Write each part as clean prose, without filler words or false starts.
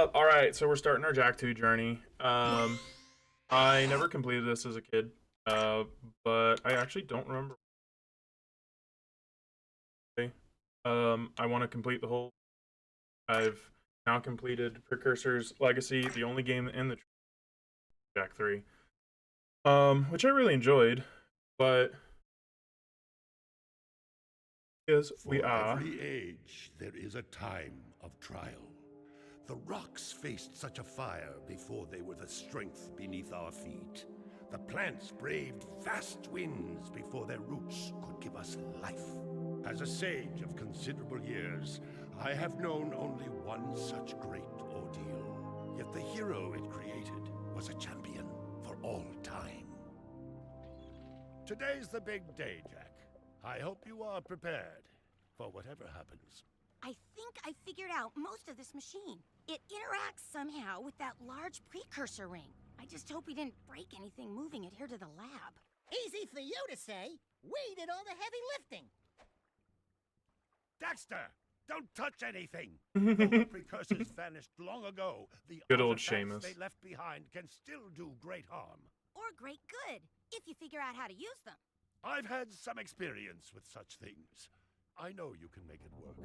All right, so we're starting our Jak II journey. I never completed this as a kid, but I actually don't remember. I want to complete the whole. I've now completed Precursor's Legacy, the only game in the Jak 3, which I really enjoyed, but is we are. For every age, there is a time of trial. The rocks faced such a fire before they were the strength beneath our feet. The plants braved vast winds before their roots could give us life. As a sage of considerable years, I have known only one such great ordeal. Yet the hero it created was a champion for all time. Today's the big day, Jak. I hope you are prepared for whatever happens. I think I figured out most of this machine. It interacts somehow with that large precursor ring. I just hope we didn't break anything moving it here to the lab. Easy for you to say. We did all the heavy lifting. Daxter, don't touch anything! The precursors vanished long ago. The Good old artifacts Seamus. they left behind can still do great harm. Or great good, if you figure out how to use them. I've had some experience with such things. I know you can make it work.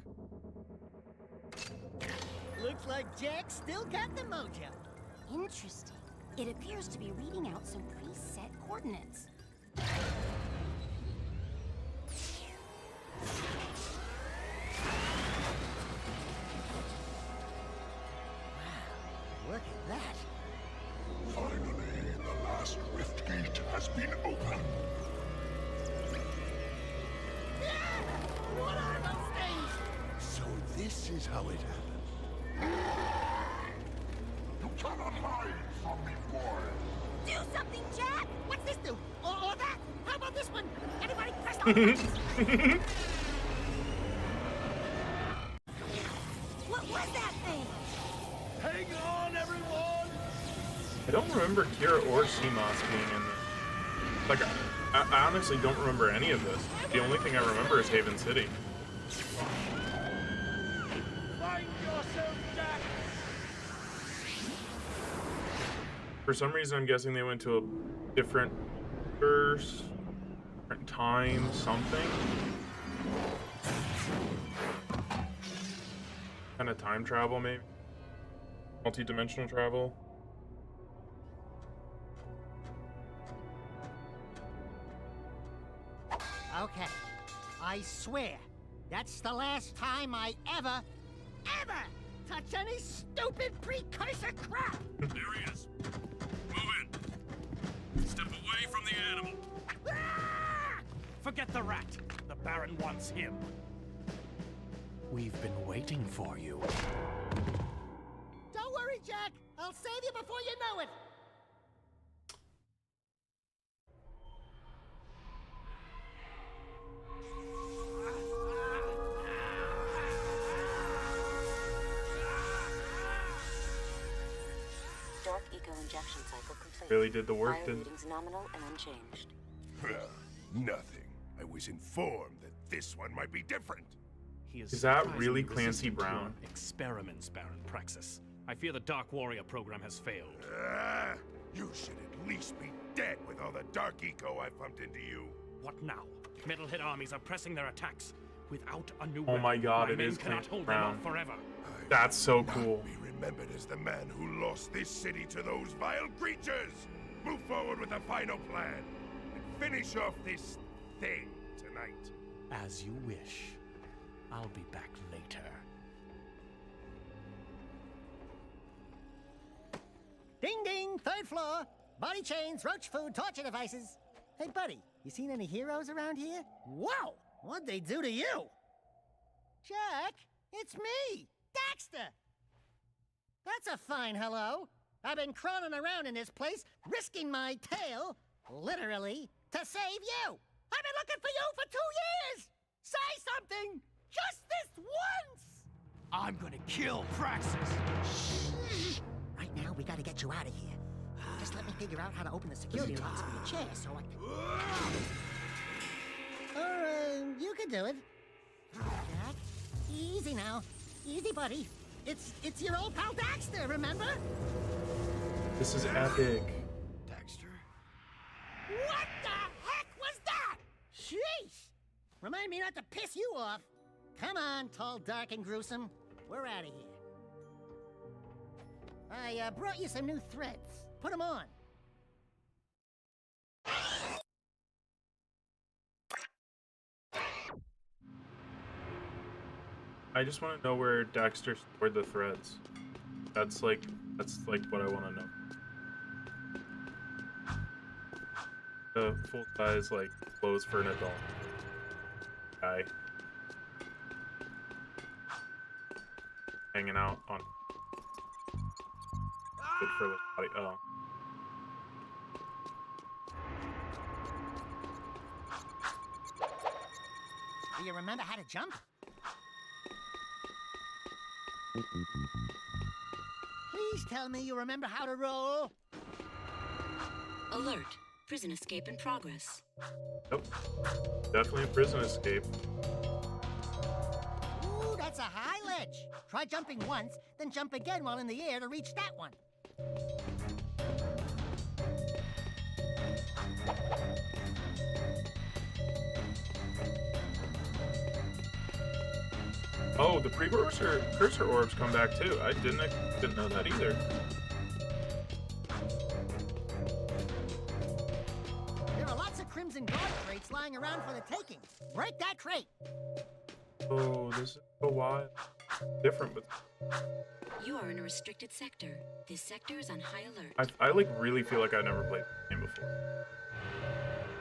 Looks like Jak still got the mojo. Interesting. It appears to be reading out some preset coordinates. Look at that. Finally, the last rift gate has been opened. What are those things? So this is how it happened. You cannot hide from me, boy. Do something, Jak! What's this do? Or that? How about this one? Anybody press all buttons? What was that thing? Hang on, everyone! I don't remember Kira or Seamoss being in this. Like, I honestly don't remember any of this. The only thing I remember is Haven City. Find yourself, Jak! For some reason, I'm guessing they went to a different verse, different time, something. Kind of time travel, maybe? Multi-dimensional travel. Okay. I swear, that's the last time I ever touch any stupid precursor crap! There he is. Move in. Step away from the animal. Ah! Forget the rat. The Baron wants him. We've been waiting for you. Don't worry, Jak. I'll save you before you know it. Dark eco injection cycle complete. Really did the work, Fire didn't readings nominal and unchanged. Nothing. I was informed that this one might be different. He Is that surprisingly really Clancy resistant to Brown? your experiments, Baron Praxis. I fear the Dark Warrior program has failed. You should at least be dead with all the dark eco I pumped into you. What now? Metalhead armies are pressing their attacks. Without a new Oh weapon, my God, my it men is cannot Clancy hold Brown. them off forever. That's so Not cool. be remembered as the man who lost this city to those vile creatures. Move forward with the final plan and finish off this thing tonight. As you wish. I'll be back later. Ding ding, third floor. Body chains, roach food, torture devices. Hey, buddy, you seen any heroes around here? Whoa! What'd they do to you? Jak, it's me, Daxter. That's a fine hello. I've been crawling around in this place, risking my tail, literally, to save you. I've been looking for you for 2 years. Say something, just this once. I'm gonna kill Praxis! Shh. Right now, we gotta get you out of here. Just let me figure out how to open the security locks for your chair so I can... Or, you can do it. Jak, easy now. Easy, buddy. It's your old pal Daxter. Remember? This is epic. Dexter? What the heck was that? Sheesh! Remind me not to piss you off. Come on, tall, dark, and gruesome. We're out of here. I brought you some new threads. Put them on. I just want to know where Dexter stored the threads. That's like what I want to know. The full size like clothes for an adult guy hanging out on good for the body. Oh. Do you remember how to jump? Please tell me you remember how to roll. Alert. Prison escape in progress. Yep. Definitely a prison escape. Ooh, that's a high ledge. Try jumping once, then jump again while in the air to reach that one. Oh, the precursor orbs come back too. I didn't know that either. There are lots of Crimson Guard crates lying around for the taking. Break that crate. Oh, this is so wild. Different, but You are in a restricted sector. This sector is on high alert. I like really feel like I've never played this game before.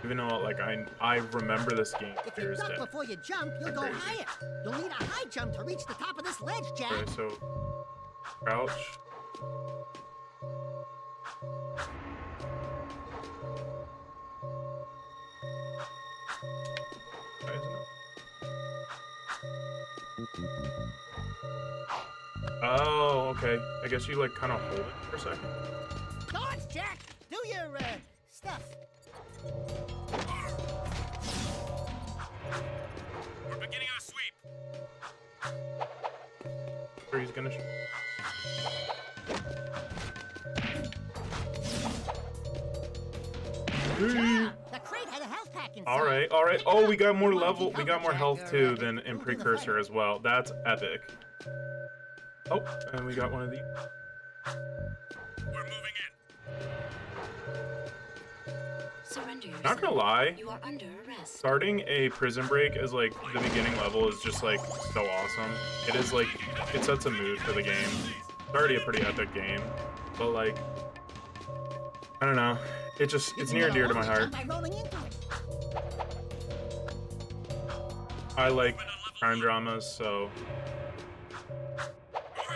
Even though like I remember this game If you clear as duck day. before you jump, you'll go Crazy. higher. You'll need a high jump to reach the top of this ledge, Jack. Okay, so crouch. Why isn't it? Oh, okay. I guess you like kind of hold it for a second. Dodge, Jack. Do your stuff. We're beginning our sweep. Or he's gonna. Yeah, the crate had a health pack inside. All right, all right. Oh, we got more Well, level. keep We got more coming, health Jack. too You're than in through the Precursor fight. as well. That's epic. Oh, and we got one of these. We're moving in. Surrender yourself. Not gonna lie, You are under arrest. starting a prison break as like the beginning level is just like so awesome. It is like it sets a mood for the game. It's already a pretty epic game, but like I don't know. It's You near and can dear to get a my launch heart. jump by rolling into it. I like crime dramas, so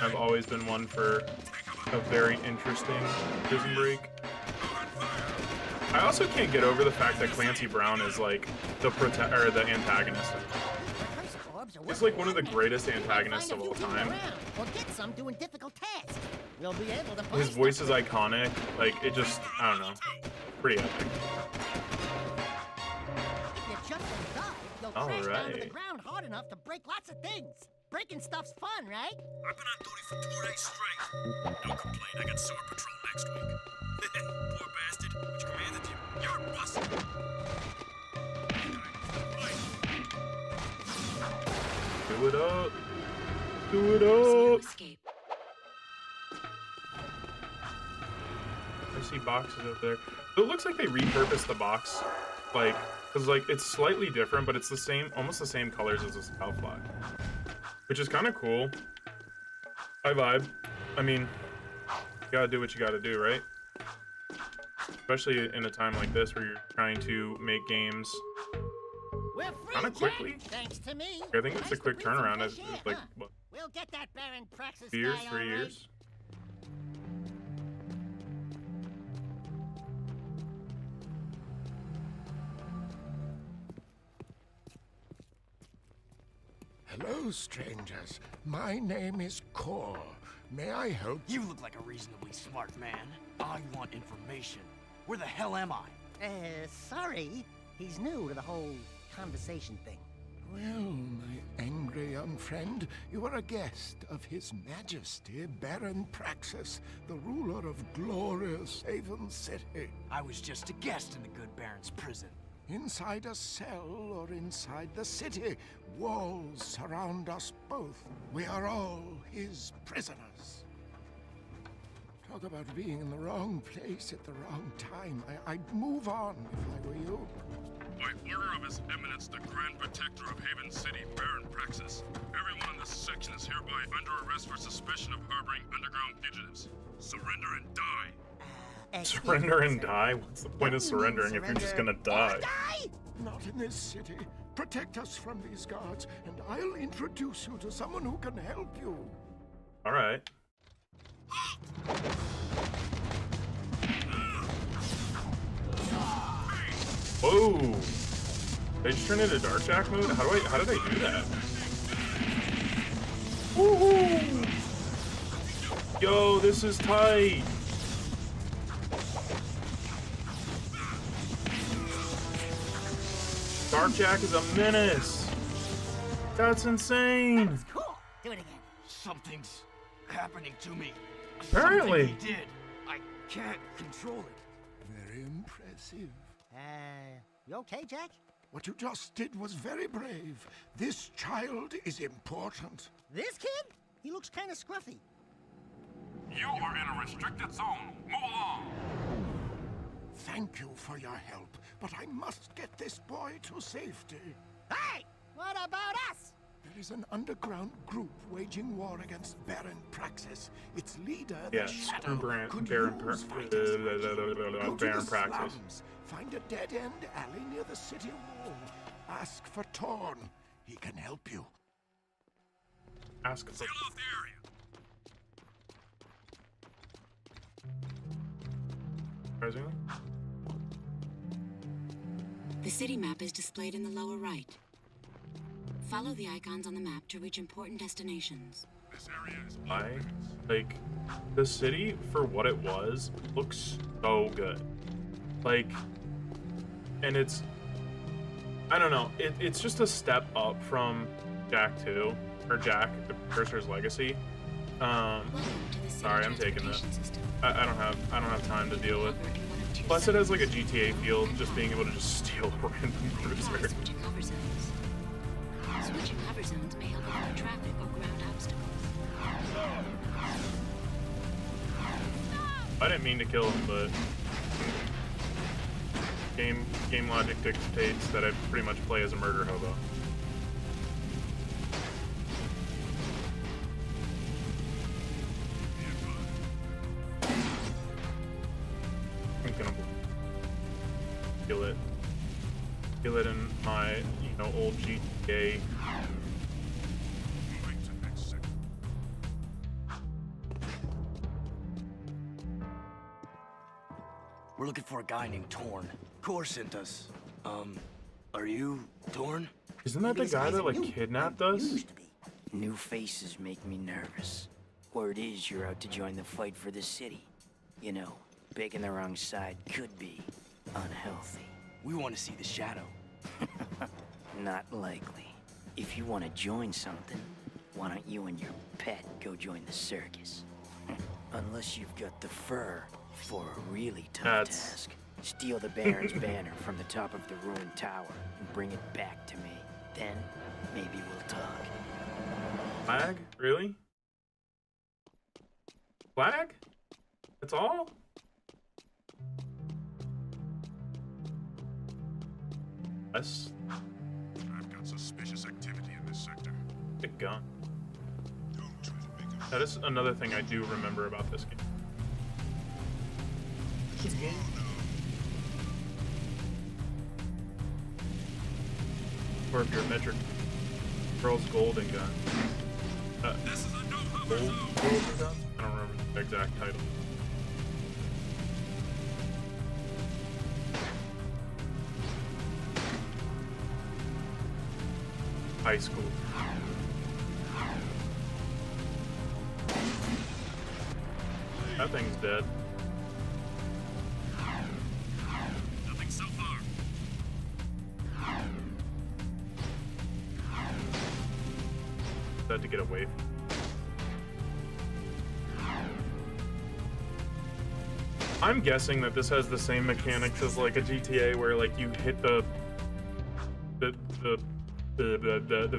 I've always been one for a very interesting prison break. I also can't get over the fact that Clancy Brown is like the antagonist. Precursor orbs are He's worth like one of the money. greatest Find antagonists a of few all people time. around, or get some doing difficult tasks. We'll be able to His buy voice stuff. is iconic. Like it just, I don't know, pretty epic. If you jump and dive, you'll All crash down to the right. ground hard enough to break lots of things. Breaking stuff's fun, right? I've been on duty for 2 days straight. No complaint. I got sewer patrol next week. Poor bastard. Which commanded you? You're busted. Do it up. Do it Zero up. escape. I see boxes over there. So it looks like they repurposed the box, like, cause like it's slightly different, but it's the same, almost the same colors as the Scout flag, which is kind of cool. I vibe. I mean, you gotta do what you gotta do, right? Especially in a time like this where you're trying to make games We're free, kind of Jack, quickly. thanks to me. I think it's Nice a to quick breathe some turnaround. fresh It's air, like huh? what, We'll get that Baron Praxis 2 years, guy, 3 all right. years? Hello, strangers. My name is Core. May I help you? You look like a reasonably smart man. I want information. Where the hell am I? Sorry. He's new to the whole conversation thing. Well, my angry young friend, you are a guest of His Majesty Baron Praxis, the ruler of glorious Haven City. I was just a guest in the good Baron's prison. Inside a cell or inside the city, walls surround us both. We are all his prisoners. Talk about being in the wrong place at the wrong time. I'd move on if I were you. By order of His Eminence, the Grand Protector of Haven City, Baron Praxis, everyone in this section is hereby under arrest for suspicion of harboring underground fugitives. Surrender and die. Surrender and die? What's the point of surrendering if you're just gonna die? Not in this city. Protect us from these guards, and I'll introduce you to someone who can help you. Alright. Whoa! They just turned into Dark Jack mode? How did I do that? Woohoo! Yo, this is tight! Dark Jack is a menace! That's insane! That's cool. Do it again. Something's happening to me. Apparently. Something he did. I can't control it. Very impressive. You okay, Jack? What you just did was very brave. This child is important. This kid? He looks kind of scruffy. You are in a restricted zone. Move along. Thank you for your help, but I must get this boy to safety. Hey! What about us? There is an underground group waging war against Baron Praxis. Its leader, Yes, the Shadow, Baron could Baron use fighters. Go to Baron the Praxis. slums, find a dead-end alley near the city wall. Ask for Torn. He can help you. Ask for Seal off the area. surprisingly. The city map is displayed in the lower right. Follow the icons on the map to reach important destinations. This area is Like, the city, for what it was, looks so good. Like, and it's, I don't know, it's just a step up from Jak II, or Jak, the Precursor's Legacy. Welcome to the city Sorry, I'm taking this. transportation system. I don't have time to deal with. Hover in one of two Plus, it has like a sections. GTA feel, just being able to just steal a random Try cruiser. switching hover zones. Switching hover zones may help avoid traffic or ground obstacles. I didn't mean to kill him, but game logic dictates that I pretty much play as a murder hobo. I'm gonna kill it in my, old GTA. moving to next sector. We're looking for a guy named Torn. Core sent us. Are you Torn? Isn't that the guy that like kidnapped us? Used to be. New faces make me nervous. Word is you're out to join the fight for the city. You know, picking the wrong side could be unhealthy. We want to see the Shadow. Not likely. If you want to join something, why don't you and your pet go join the circus? Unless you've got the fur for a really tough That's- task. Steal the Baron's banner from the top of the ruined tower and bring it back to me. Then, maybe we'll talk. Flag? Really? Flag? That's all? Yes. I've got suspicious activity in this sector. The gun. Don't try to make a That is another thing I do remember about this game. Or if you're a metric, girl's golden gun. This is a no hover Gold zone. golden gun? I don't remember the exact title. High school. That thing's dead. Nothing so far. I'm guessing that this has the same mechanics as like a GTA, where like you hit the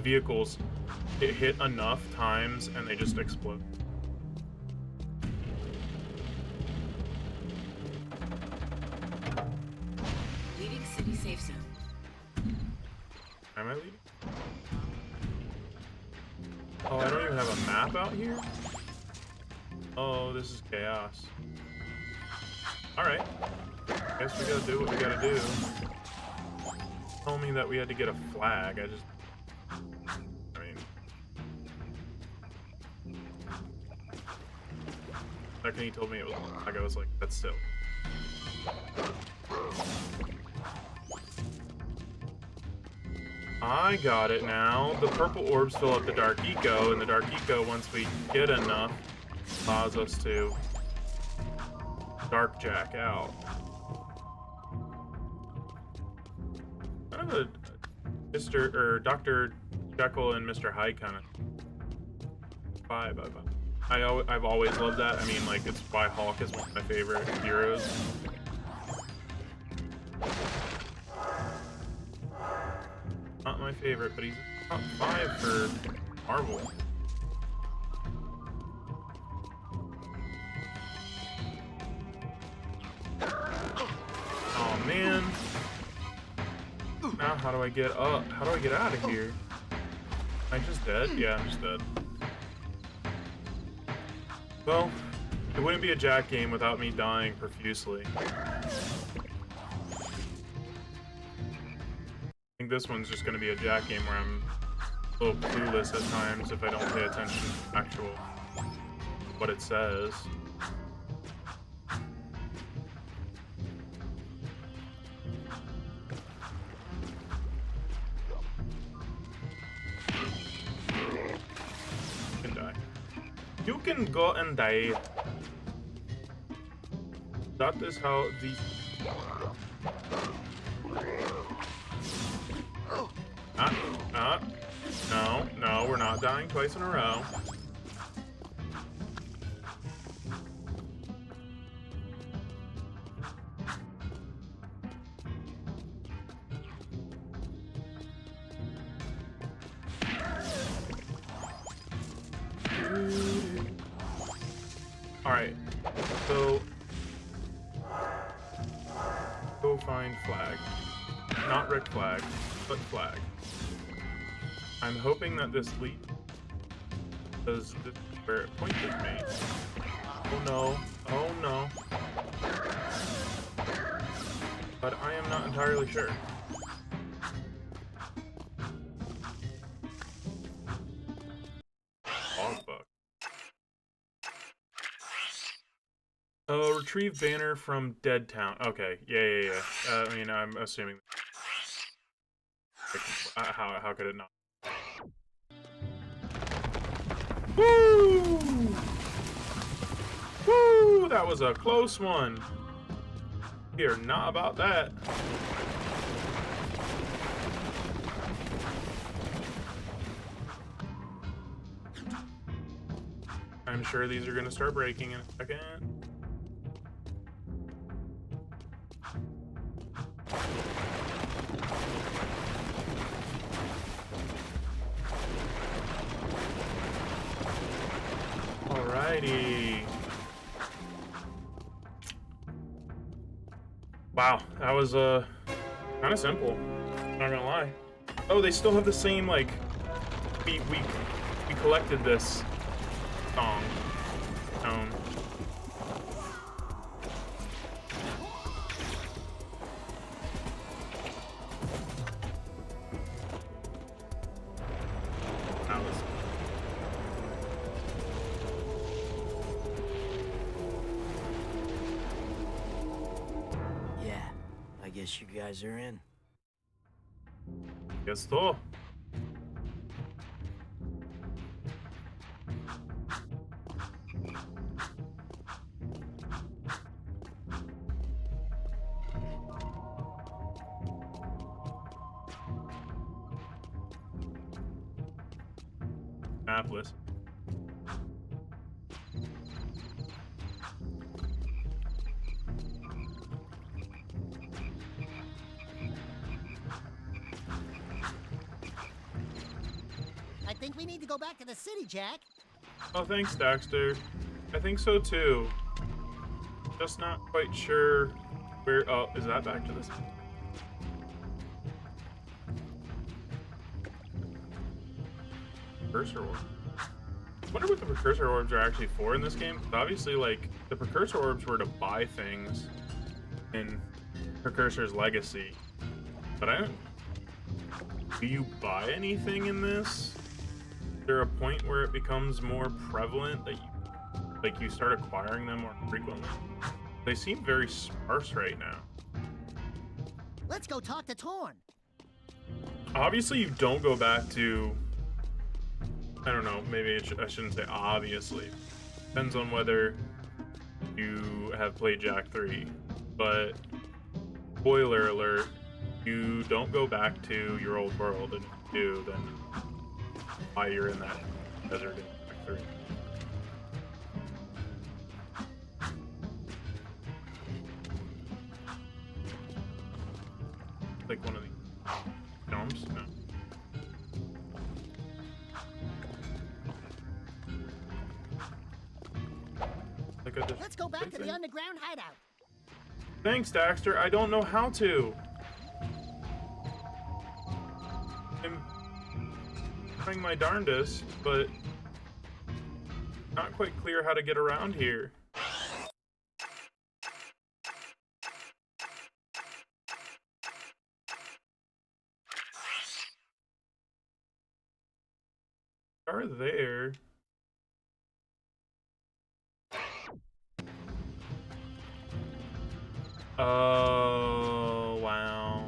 vehicles, it hit enough times and they just explode. Leaving city safe zone. Am I leaving? Oh, I don't even have a map out here? Oh, this is chaos. Alright. Guess we gotta do what we gotta do. Told me that we had to get a flag. I mean... The second he told me it was a flag, I was like, that's silly. I got it now. The purple orbs fill up the dark eco, and the dark eco, once we get enough, allows us to dark jack out. Kind of a Mr. or Dr. Jekyll and Mr. Hyde kind of vibe. I've always loved that. I mean, like, it's why Hulk is one of my favorite heroes. Not my favorite, but he's top 5 for Marvel. Oh man. Now how do I get up? How do I get out of here? Am I just dead? Yeah, I'm just dead. Well, it wouldn't be a Jak game without me dying profusely. I think this one's just going to be a Jak game where I'm a little clueless at times if I don't pay attention to actual what it says. You can die. You can go and die. That is how the... No, we're not dying twice in a row. Alright, so go find flag. Not Rick Flag, but flag. I'm hoping that this leads, because this is where it pointed me. Oh no, oh no. But I am not entirely sure. Logbook. Retrieve banner from Dead Town. Okay, yeah. I mean, I'm assuming. How could it not? Woo! Woo! That was a close one. We are not about that. I'm sure these are going to start breaking in a second. Alrighty. Wow, that was kind of simple. Not gonna lie. Oh, they still have the same like we collected this song tone. That was. Yeah, I guess you guys are in. Guess so. Mapless. we need to go back to the city, Jack. Oh, thanks, Daxter. I think so too. Just not quite sure where. Oh, is that back to this? Precursor orbs. I wonder what the precursor orbs are actually for in this game. 'Cause obviously, like, the precursor orbs were to buy things in Precursor's Legacy, but I don't. Do you buy anything in this? Is there a point where it becomes more prevalent that you start acquiring them more frequently? They seem very sparse right now. Let's go talk to Torn. Obviously, you don't go back to. I don't know. Maybe I shouldn't say obviously. Depends on whether you have played Jak III. But spoiler alert: you don't go back to your old world, and if you do, then why you're in that desert in Jak III. Like one of the films? No. Like Let's go back to the underground hideout. Thanks, Daxter. I don't know how to. I'm trying my darndest, but not quite clear how to get around here. Are there? Oh wow!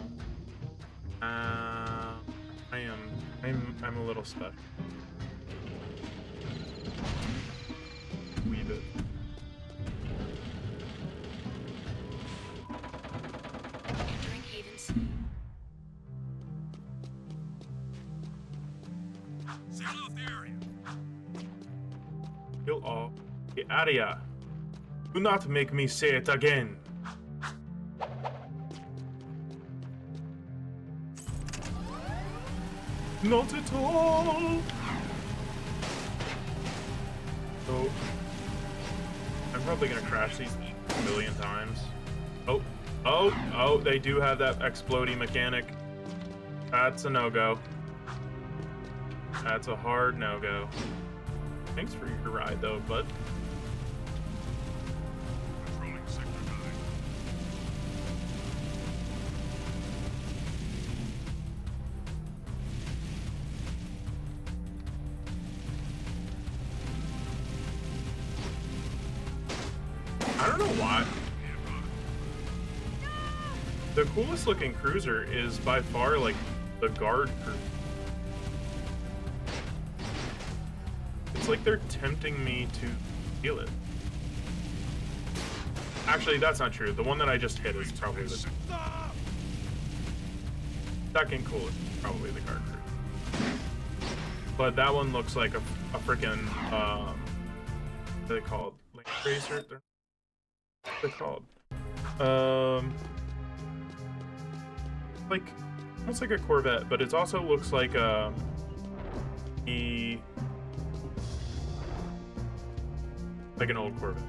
I'm a little stuck. Wee bit. Entering Haven City. Seal off the area. Kill all the area. Do not make me say it again. Not at all. So I'm probably gonna crash these a million times. Oh, they do have that exploding mechanic. That's a no-go. That's a hard no-go. Thanks for your ride though, bud. Controlling sector 9. I don't know why. The coolest looking cruiser is by far like the guard cruiser. It's like they're tempting me to steal it. Actually, that's not true. The one that I just hit is probably the second coolest, probably the guard cruiser. But that one looks like a freaking what are they called? Link racer? What are they called? Like almost like a Corvette, but it also looks like like an old Corvette.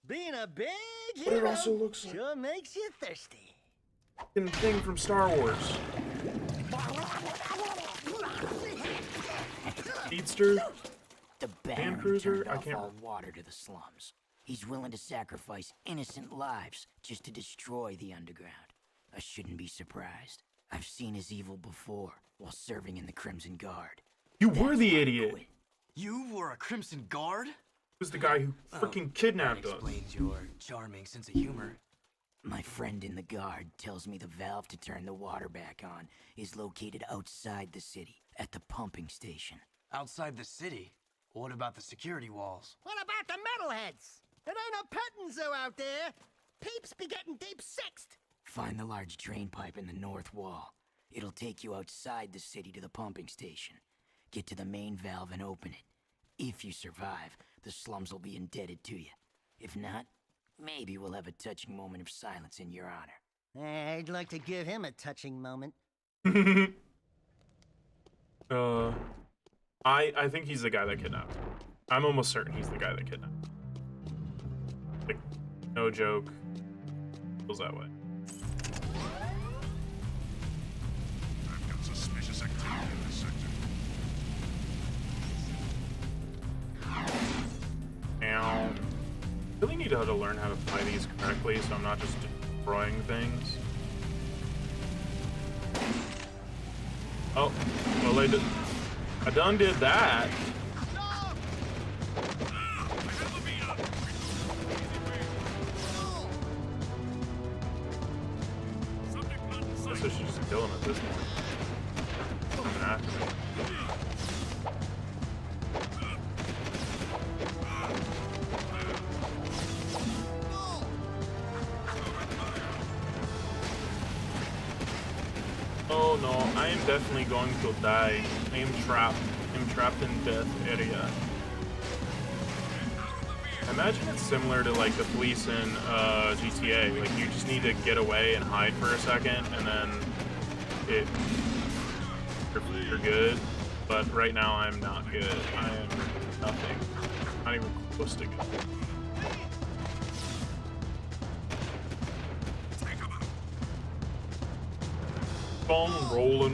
Being a big But hero it also looks like sure makes you thirsty. a thing from Star Wars. Speedster? The Baron Cruiser? turned I off can't- all water to the slums. He's willing to sacrifice innocent lives just to destroy the underground. I shouldn't be surprised. I've seen his evil before while serving in the Crimson Guard. You were That's the why I idiot. quit. You were a Crimson Guard? Who's the guy who freaking That kidnapped us? explains your charming sense of humor. My friend in the guard tells me the valve to turn the water back on is located outside the city, at the pumping station. Outside the city? What about the security walls? What about the metalheads? It ain't a petting zoo out there. Peeps be getting deep sixed. Find the large drain pipe in the north wall. It'll take you outside the city to the pumping station. Get to the main valve and open it. If you survive, the slums will be indebted to you. If not, maybe we'll have a touching moment of silence in your honor. I'd like to give him a touching moment. I think he's the guy that kidnapped. I'm almost certain he's the guy that kidnapped. Like, no joke. Feels that way. I've got suspicious activity in this sector. Now, really need to learn how to fly these correctly, so I'm not just destroying things. Oh, well, I done did that. Guess I should just kill him at this point. Coming after me. Oh no, I am definitely going to die. I am trapped. I'm trapped in death area. Imagine it's similar to like the police in GTA. Like you just need to get away and hide for a second, and then you're good. But right now I'm not good. I am nothing. Not even close to good. Rolling.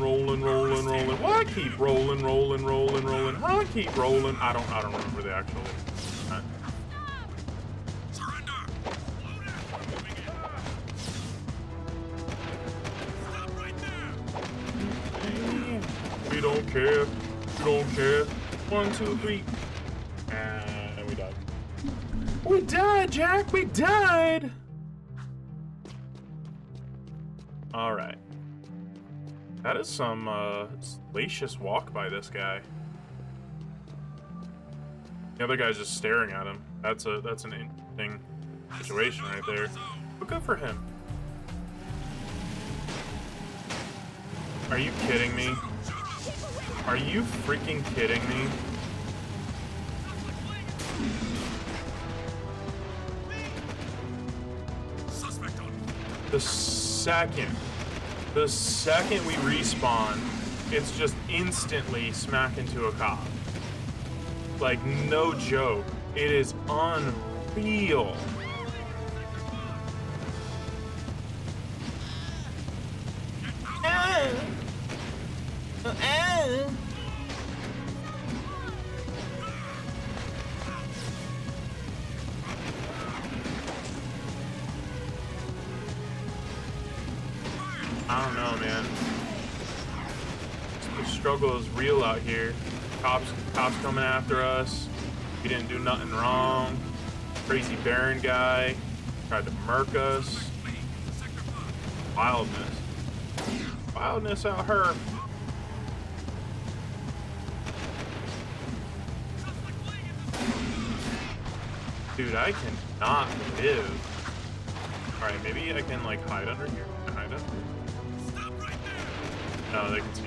Why keep rolling? Why keep rolling? I don't remember the actual. Surrender! Stop right there! We don't care. We don't care. 1, 2, 3. And we died. We died, Jack. We died. All right. That is some salacious walk by this guy. The other guy's just staring at him. That's an interesting situation right there. But good for him. Are you kidding me? Are you freaking kidding me? The second we respawn, it's just instantly smack into a cop. Like, no joke. It is unreal. I don't know, man. The struggle is real out here. Cops coming after us. We didn't do nothing wrong. Crazy Baron guy tried to murk us. Wildness out here. Dude, I cannot live. Alright, maybe I can like hide under here. Can I hide under here? No, they can see.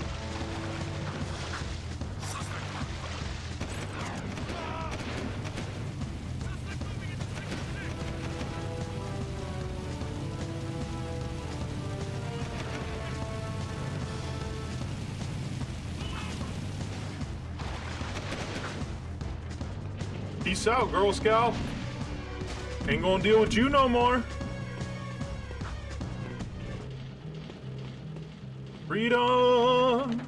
Peace out, Girl Scout. Ain't gonna deal with you no more. Freedom!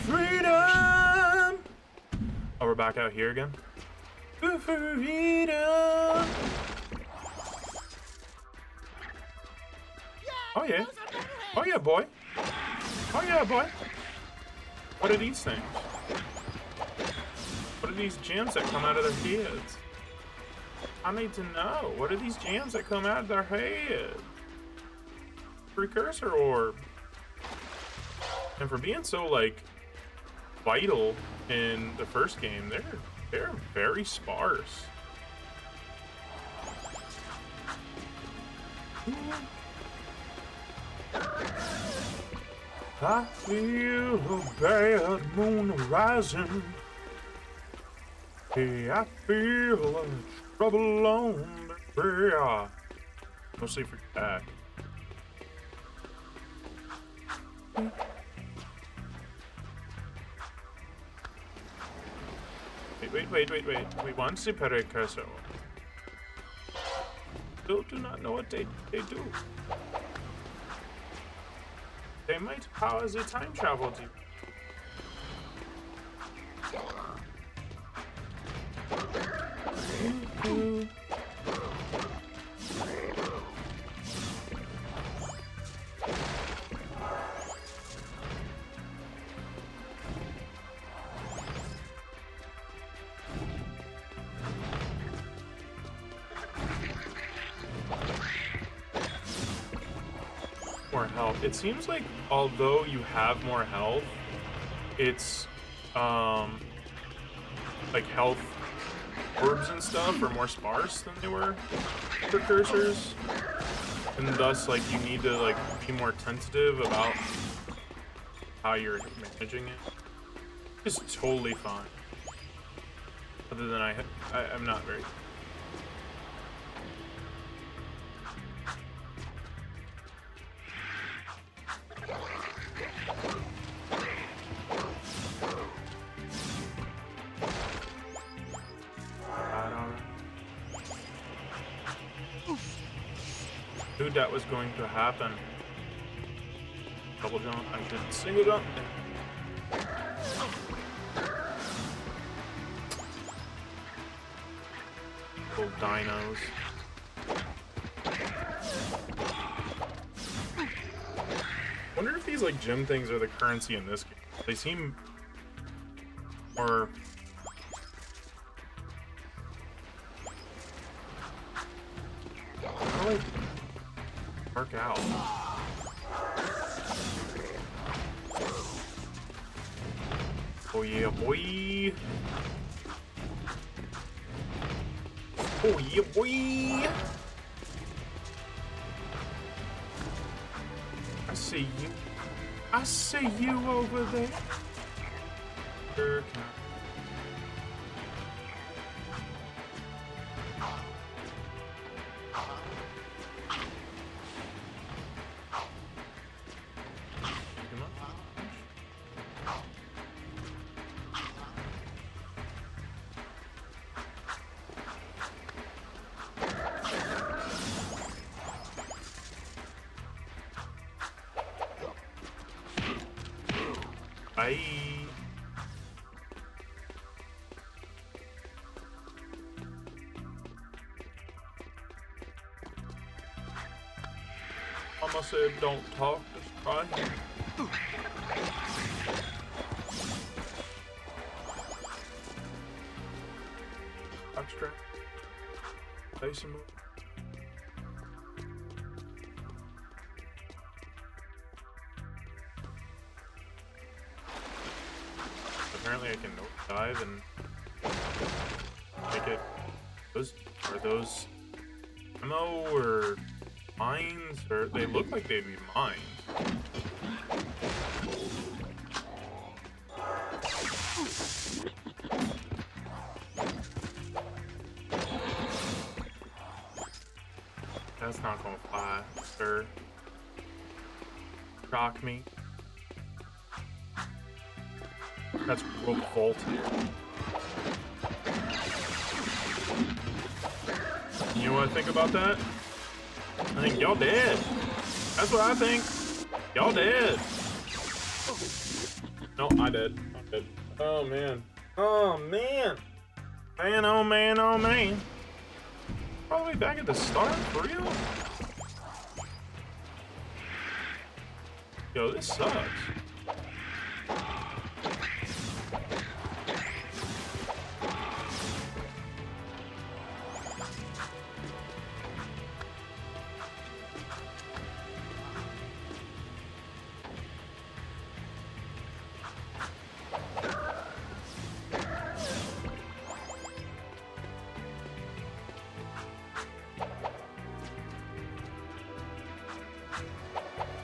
Freedom! Oh, we're back out here again? Freedom! Oh yeah. Oh yeah, boy. Oh yeah, boy. What are these things? What are these gems that come out of their heads? I need to know. What are these gems that come out of their heads? Precursor orb. And for being so like vital in the first game, they're very sparse. I feel a bad moon rising. Hey, I feel trouble on the way. Mostly for that. We want the Precursor. Still do not know what they do. They might power the time travel deep. More health. It seems like although you have more health, it's like health orbs and stuff are more sparse than they were precursors, and thus like you need to like be more tentative about how you're managing it. It's totally fine. Other than I'm not very. Knew that was going to happen. Double jump. I did single jump. Little dinos. Wonder if these like gym things are the currency in this game. They seem more. How do I work out? Oh yeah, boy! Oh yeah, boy! I see you. I see you over there. Bye. Mama said don't talk, just cry. Extra. Say some more. Apparently I can dive and make it. Are those ammo or mines? Or they look like they'd be mines. That's not gonna fly, sir. Shock me. That's real vault here. You know what I think about that? I think y'all dead. That's what I think. Y'all dead. No, I dead. I'm dead. Oh man. Oh man. Man, oh man, oh man. Probably back at the start, for real? Yo, this sucks.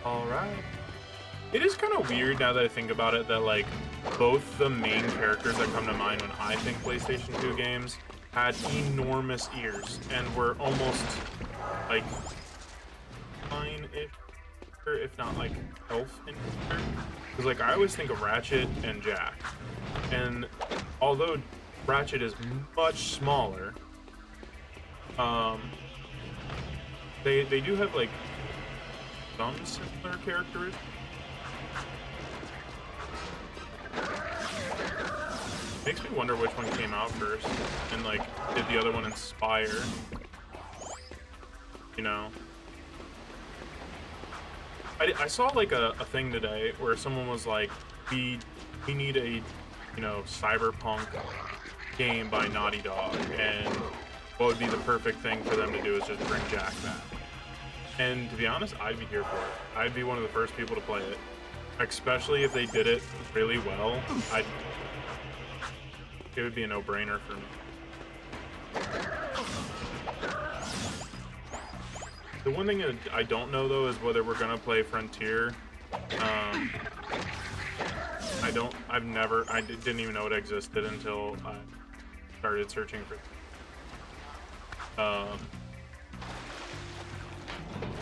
Alright. It is kind of weird now that I think about it that, like, both the main characters that come to mind when I think PlayStation 2 games had enormous ears and were almost, like, fine-ish, if not, like, elf in character. Because, like, I always think of Ratchet and Jak. And although Ratchet is much smaller. They do have like some similar characteristics. Makes me wonder which one came out first, and like, did the other one inspire? You know? I saw like a thing today where someone was like, we need a, you know, cyberpunk game by Naughty Dog, and what would be the perfect thing for them to do is just bring Jak back. And to be honest, I'd be here for it. I'd be one of the first people to play it, especially if they did it really well. It would be a no-brainer for me. The one thing that I don't know though is whether we're gonna play Frontier. I didn't even know it existed until I started searching for.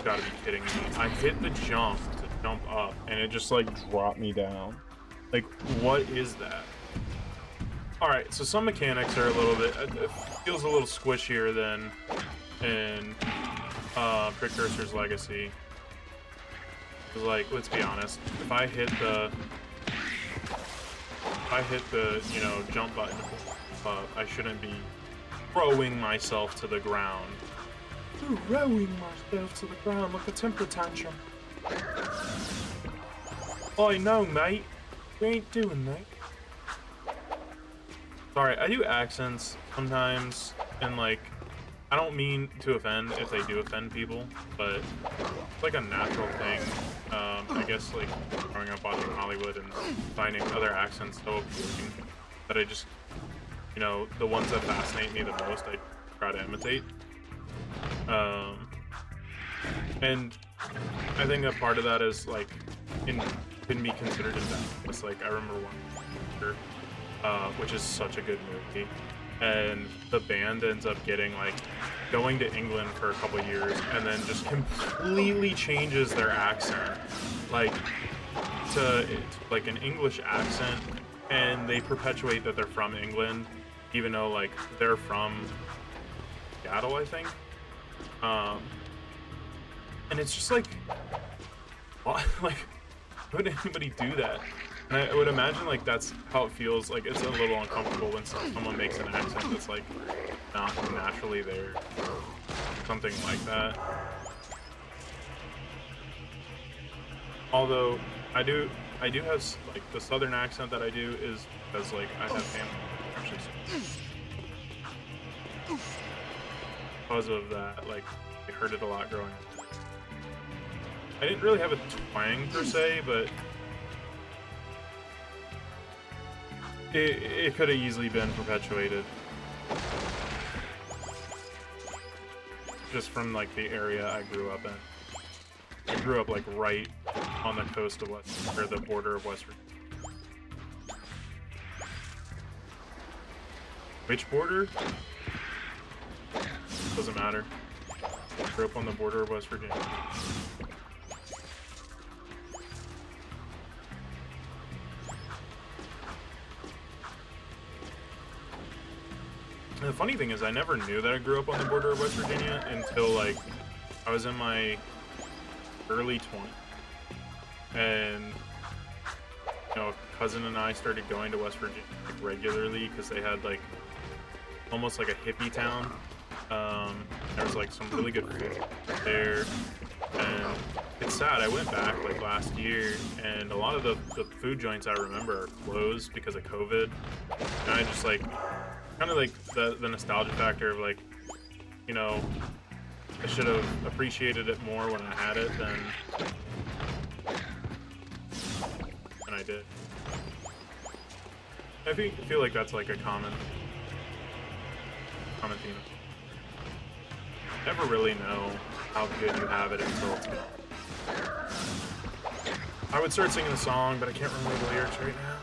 Gotta be kidding me! I hit the jump to jump up, and it just like dropped me down. Like, what is that? All right, so some mechanics are a little bit. It feels a little squishier than in Precursor's Legacy. Cause like, let's be honest, if I hit the you know, jump button, I shouldn't be throwing myself to the ground. Throwing myself to the ground like a temper tantrum. I know, mate. You ain't doing that. Sorry, I do accents sometimes, and like, I don't mean to offend if they do offend people, but it's like a natural thing. I guess like growing up watching Hollywood and finding other accents so appealing that I just, you know, the ones that fascinate me the most, I try to imitate. And I think a part of that is like, can be considered as that. It's like, I remember one, which is such a good movie, and the band ends up getting like going to England for a couple years and then just completely changes their accent, like to like an English accent, and they perpetuate that they're from England even though like they're from Seattle, I think. And it's just like, what? Like, would anybody do that? And I would imagine like that's how it feels. Like, it's a little uncomfortable when someone makes an accent that's like not naturally there, something like that. Although I do have like the southern accent that I do is because like I have family actually. Because of that, like I heard it a lot growing up. I didn't really have a twang per se, but it could have easily been perpetuated. Just from like the area I grew up in. I grew up like right on the coast of or the border of West Virginia. Which border? Doesn't matter. I grew up on the border of West Virginia. The funny thing is, I never knew that I grew up on the border of West Virginia until like I was in my early 20s, and you know, a cousin and I started going to West Virginia like, regularly because they had like almost like a hippie town. There was like some really good food there, and it's sad. I went back like last year, and a lot of the food joints I remember are closed because of COVID, and I just like kind of like the nostalgia factor of like, you know, I should have appreciated it more when I had it than I did. I feel like that's like a common theme. Never really know how good you have it until it's gone. I would start singing the song, but I can't remember the lyrics right now.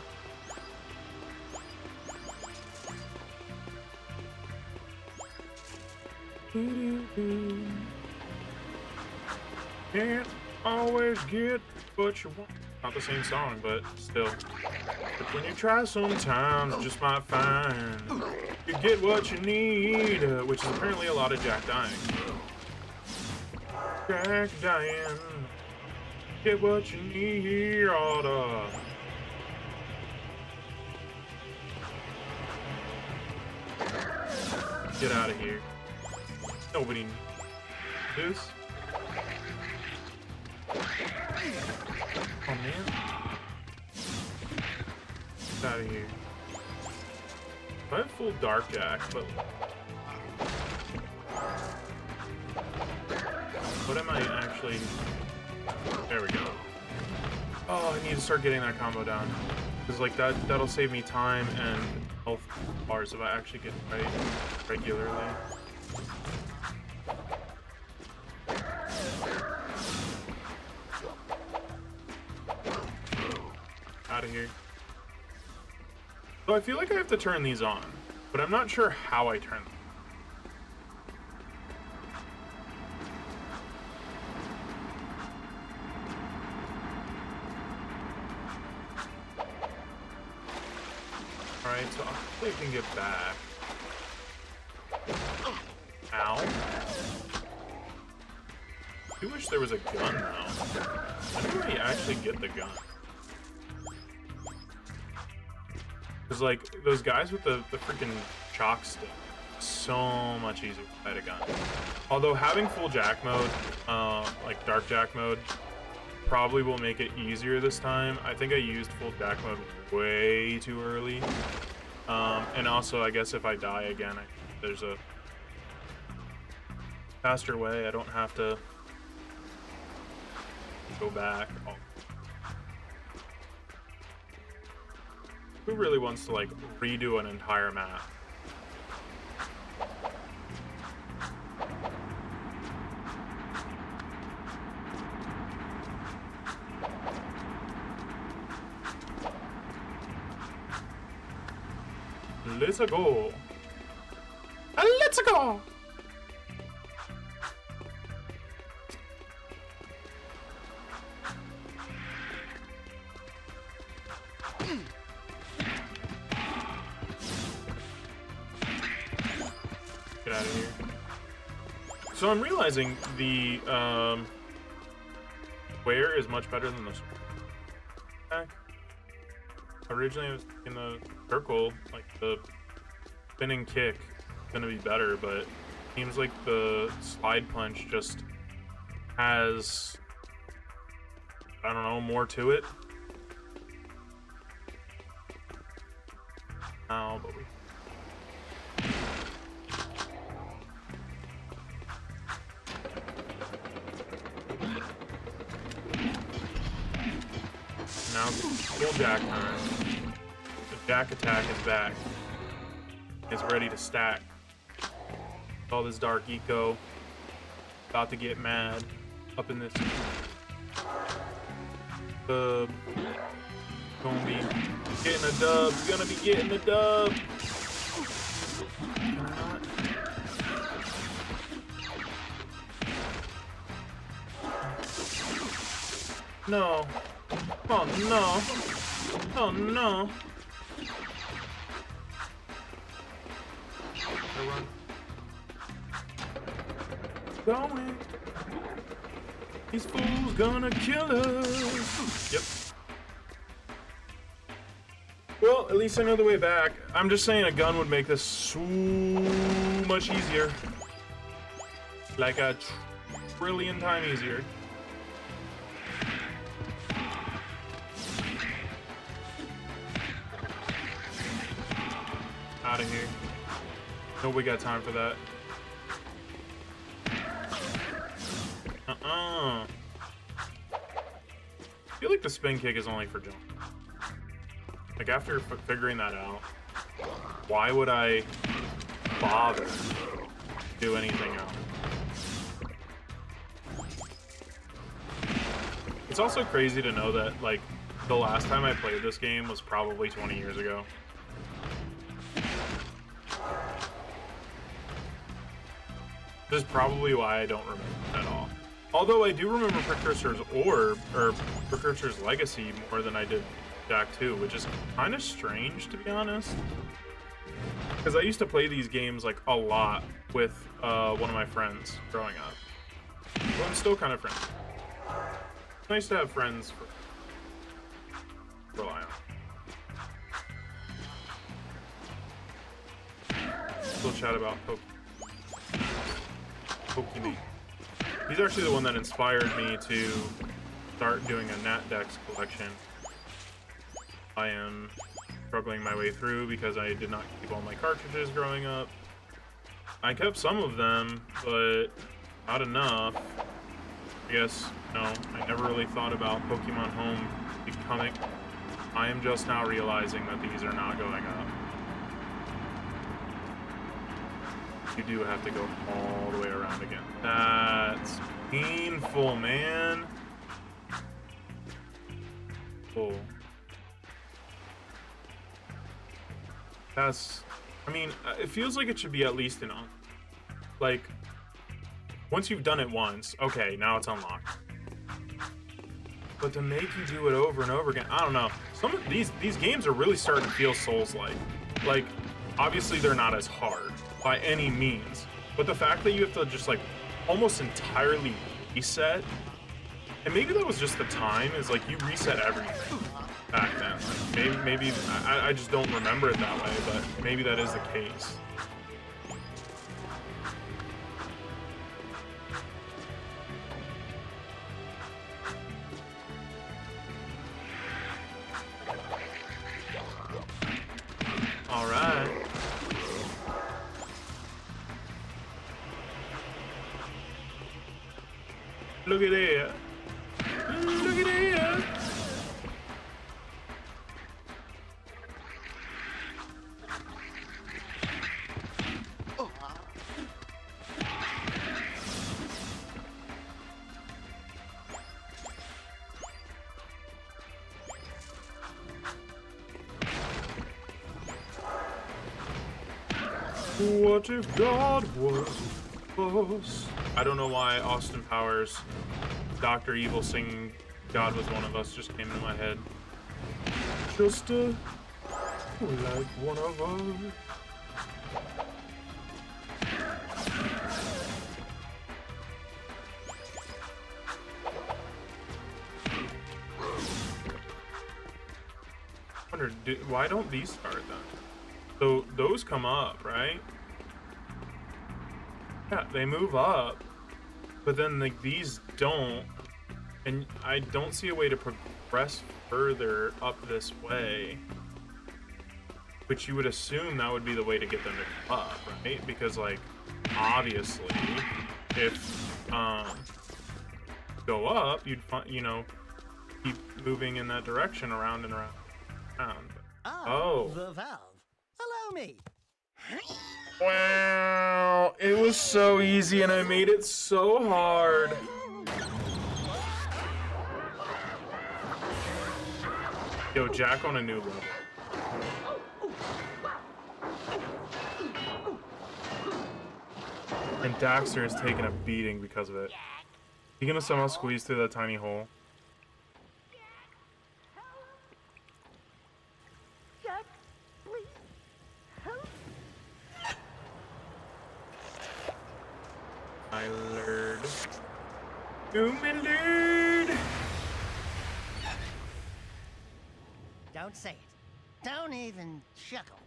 Can't always get what you want. Not the same song, but still. When you try sometimes, you just might find you get what you need, which is apparently a lot of Jack dying. Jack dying. Get what you need, order. Get out of here. Nobody needs this. Oh man. Get out of here. I have full dark jack, but what am I actually? There we go. Oh, I need to start getting that combo down. Because like that'll save me time and health bars if I actually get it right regularly. Out of here. So I feel like I have to turn these on, but I'm not sure how I turn them. Alright, so I can get back. Ow. I do wish there was a gun now. When do I actually get the gun? Because, like, those guys with the freaking chalk stick, so much easier to fight a gun. Although having full jack mode, like dark jack mode, probably will make it easier this time. I think I used full jack mode way too early. And also, I guess if I die again, there's a faster way. I don't have to go back. Oh. Who really wants to, like, redo an entire map? Let's go. Let's go. Get out of here. So I'm realizing the square is much better than the attack. Originally I was in the circle, like the spinning kick is gonna be better, but it seems like the slide punch just has, I don't know, more to it. Oh, but we now full jack time. The jack attack is back. It's ready to stack. All this dark eco. About to get mad up in this. Dub. Gonna be getting a dub. Gonna be getting a dub. No. Oh no. Oh no. Run. Going. These fools gonna kill us. Yep. Well, at least I know the way back. I'm just saying a gun would make this so much easier. Like a trillion times easier. Out of here. Nobody got time for that. I feel like the spin kick is only for jump. Like, after figuring that out, why would I bother to do anything else? It's also crazy to know that, like, the last time I played this game was probably 20 years ago. This is probably why I don't remember it at all. Although I do remember Precursor's Orb, or Precursor's Legacy, more than I did Jak II, which is kind of strange to be honest. Because I used to play these games like a lot with one of my friends growing up. Well, I'm still kind of friends. It's nice to have friends to rely on. We'll chat about Pokemon. He's actually the one that inspired me to start doing a Nat Dex collection. I am struggling my way through because I did not keep all my cartridges growing up. I kept some of them, but not enough. I guess, no, I never really thought about Pokemon Home becoming... I am just now realizing that these are not going up. You do have to go all the way around again. That's painful, man. Oh. That's... I mean, it feels like it should be at least an... Like, once you've done it once, okay, now it's unlocked. But to make you do it over and over again, I don't know. Some of these games are really starting to feel Souls-like. Like, obviously they're not as hard by any means, but the fact that you have to just like almost entirely reset, and maybe that was just the time, is like you reset everything back then. Like maybe I just don't remember it that way, but maybe that is the case. All right. Look at there. Look at there. Oh. What if God was us? I don't know why Austin Powers' Dr. Evil singing God Was One of Us just came into my head. Just like one of us. I wonder, why don't these start then? So those come up, right? Yeah, they move up, but then like these don't, and I don't see a way to progress further up this way, which you would assume that would be the way to get them to come up, right? Because like obviously if go up, you'd find, you know, keep moving in that direction around and around and around. Oh, the valve. Allow me. Wow, it was so easy and I made it so hard. Yo, Jack on a new level. And Daxter is taking a beating because of it. You gonna somehow squeeze through that tiny hole? My lord. Oh, my lord. Don't say it. Don't even chuckle.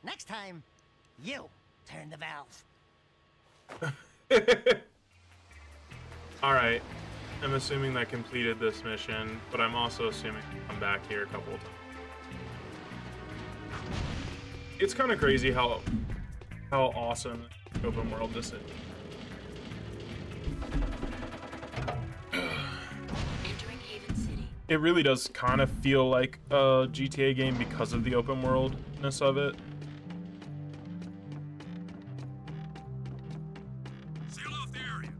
Next time, you turn the valve. Alright. I'm assuming that completed this mission, but I'm also assuming I'll come back here a couple of times. It's kind of crazy how awesome open world this is. It really does kind of feel like a GTA game because of the open worldness of it. Seal off the area.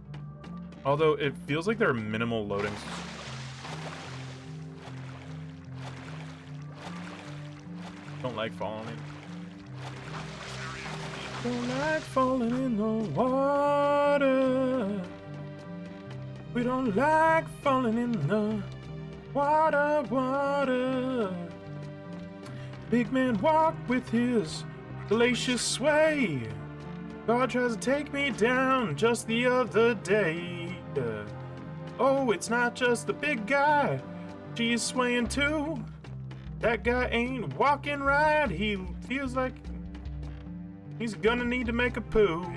Although it feels like there are minimal loadings. Don't like falling in. Don't like falling in the water. We don't like falling in the water. Big man walk with his hellacious sway. God tries to take me down just the other day. Oh, it's not just the big guy. She's swaying too. That guy ain't walking right. He feels like he's gonna need to make a poo.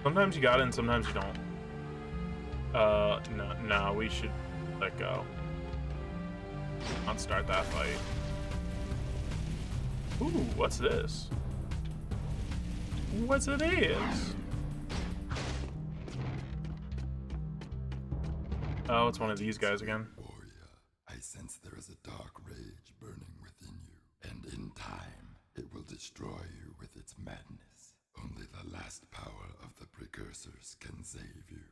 Sometimes you got it and sometimes you don't. No, we should let go. Let's start that fight. Ooh, what's this? What's it is? Oh, it's one of these guys again. Warrior, I sense there is a dark rage burning within you, and in time, it will destroy you with its madness. Only the last power of the Precursors can save you.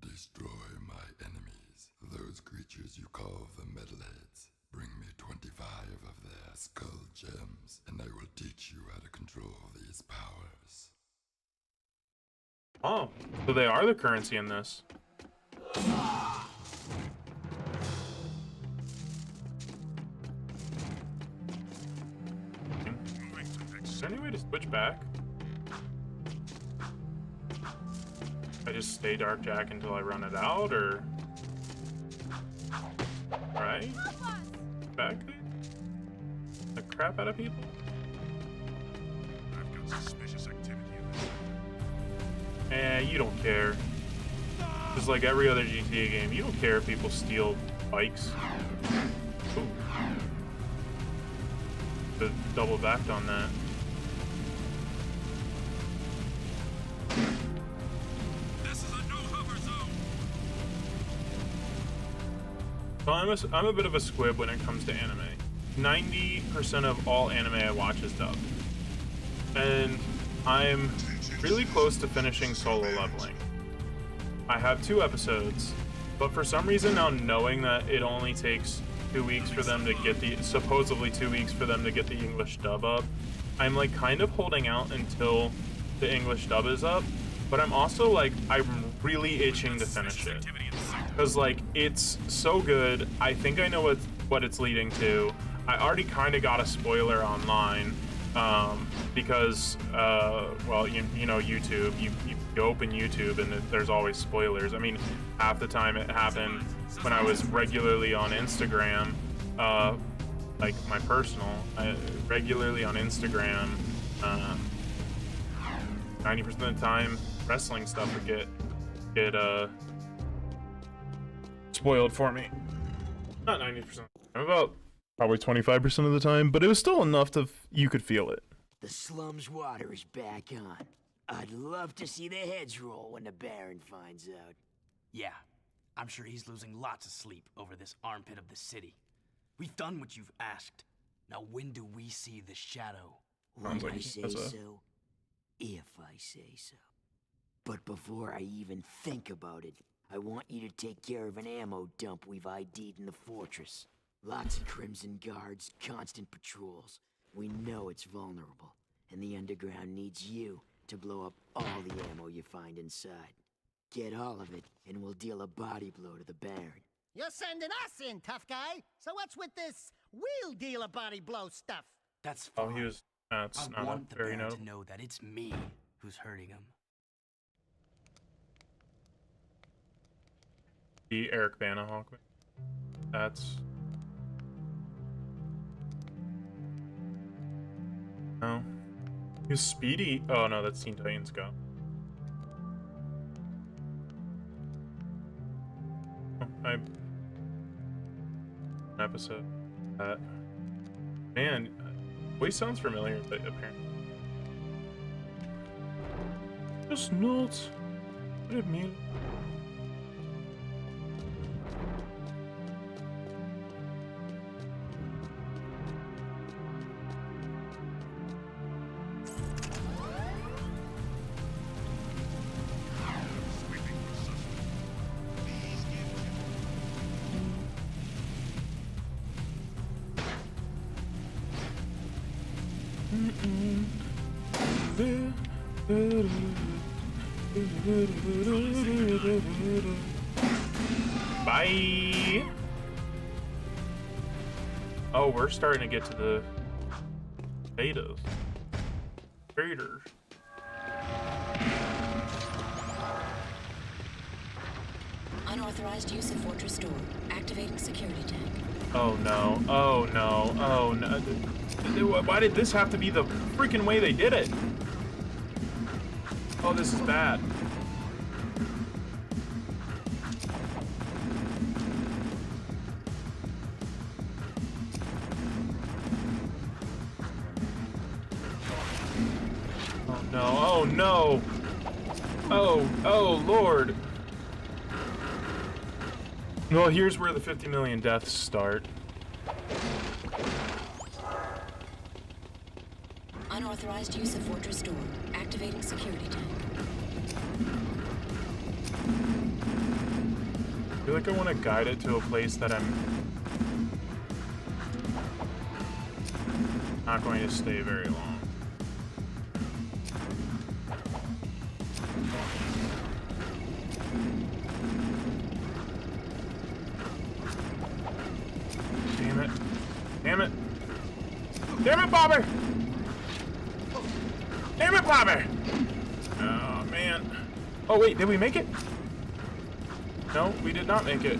Destroy my enemies, those creatures you call the Metalheads. Bring me 25 of their skull gems, and I will teach you how to control these powers. Oh, so they are the currency in this. Is there any way to switch back? I just stay Dark Jack until I run it out, or... Right? Back the crap out of people? I've got suspicious activity in this. You don't care. Just like every other GTA game, you don't care if people steal bikes. Ooh. Should've double backed on that. This is a no hover zone. So I'm a bit of a squib when it comes to anime. 90% of all anime I watch is dubbed. And I'm really close to finishing Solo Leveling. I have 2 episodes, but for some reason now knowing that it only takes 2 weeks for them to get supposedly 2 weeks for them to get the English dub up, I'm like kind of holding out until the English dub is up, but I'm also like, I'm really itching to finish it. Because like, it's so good, I think I know what it's leading to. I already kind of got a spoiler online, because, well, you know YouTube, you open YouTube and there's always spoilers. I mean, half the time it happened when I was regularly on Instagram, like my personal, regularly on Instagram, 90% of the time, wrestling stuff would get spoiled for me. Not 90%, about probably 25% of the time, but it was still enough to you could feel it. The slum's water is back on. I'd love to see the heads roll when the Baron finds out. Yeah, I'm sure he's losing lots of sleep over this armpit of the city. We've done what you've asked. Now when do we see the shadow? When like I he say has a- so, if I say so. But before I even think about it, I want you to take care of an ammo dump we've ID'd in the fortress. Lots of Crimson Guards, constant patrols. We know it's vulnerable, and the underground needs you to blow up all the ammo you find inside. Get all of it, and we'll deal a body blow to the Baron. You're sending us in, tough guy. So what's with this wheel dealer body blow stuff? That's Oh, fine. he was. That's I not want the very Baron notable. to know that it's me who's hurting him. The Eric Bana Hawk. That's. No. He was Speedy. Oh no, that's Teen Titans Go. Oh, episode. Man, voice sounds familiar, but apparently. Just not. What it mean? Bye. Oh, we're starting to get to the betas. Traders. Unauthorized use of fortress door. Activating security tank. Oh no, oh no, oh no. Why did this have to be the freaking way they did it? Oh, this is bad. Oh no, oh no. Oh Lord. Well, here's where the 50 million deaths start. Unauthorized use of fortress door. Activating security tank. I feel like I want to guide it to a place that I'm not going to stay very long. Damn it. Damn it. Damn it, Bobber! Damn it, Bobber! Oh, man. Oh, wait, did we make it? No, we did not make it.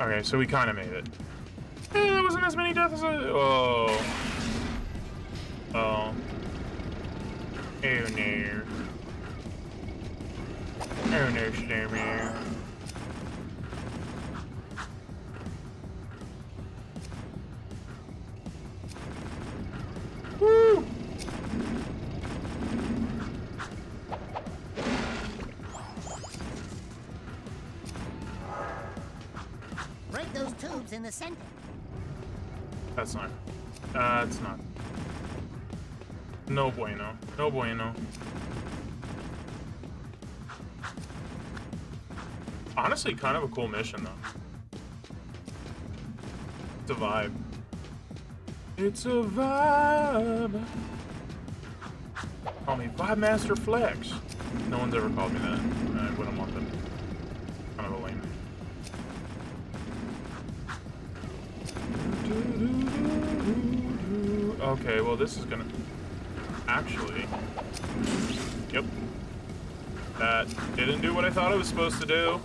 Okay, so we kind of made it. There wasn't as many deaths as I... Oh. Oh. Oh, no. Oh, no, Stormy. Woo! Break those tubes in the center. That's not. It's not. No bueno. No bueno. Honestly, kind of a cool mission, though. It's a vibe. It's a vibe. Call me Vibe Master Flex. No one's ever called me that. I wouldn't want them. Kind of a lame. Okay, well this is gonna... Actually... Yep. That didn't do what I thought it was supposed to do.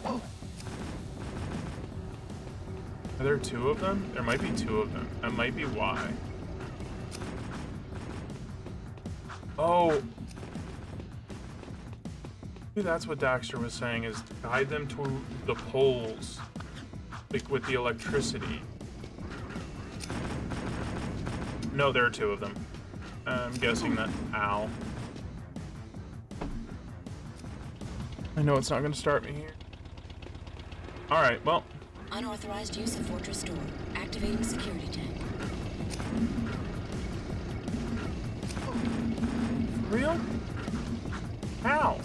Are there two of them? There might be two of them. That might be why. Oh! Maybe that's what Daxter was saying, is guide them to the poles. Like with the electricity. No, there are two of them. I'm guessing that... Ow. I know it's not going to start me here. Alright, well. Unauthorized use of fortress door. Activating security tank. For real? How?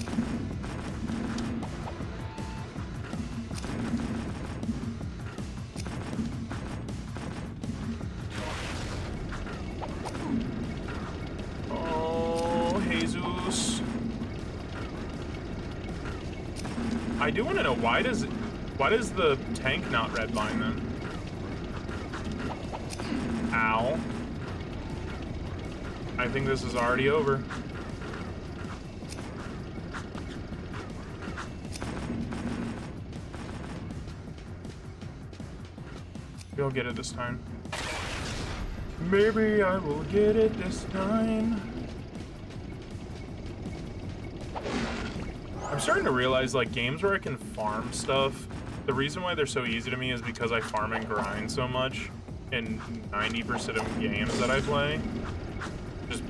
Oh, Jesus. I do want to know, why does the tank not redline them? Ow. I think this is already over. Maybe I'll get it this time. Maybe I will get it this time. I'm starting to realize, like, games where I can farm stuff, the reason why they're so easy to me is because I farm and grind so much in 90% of games that I play. Just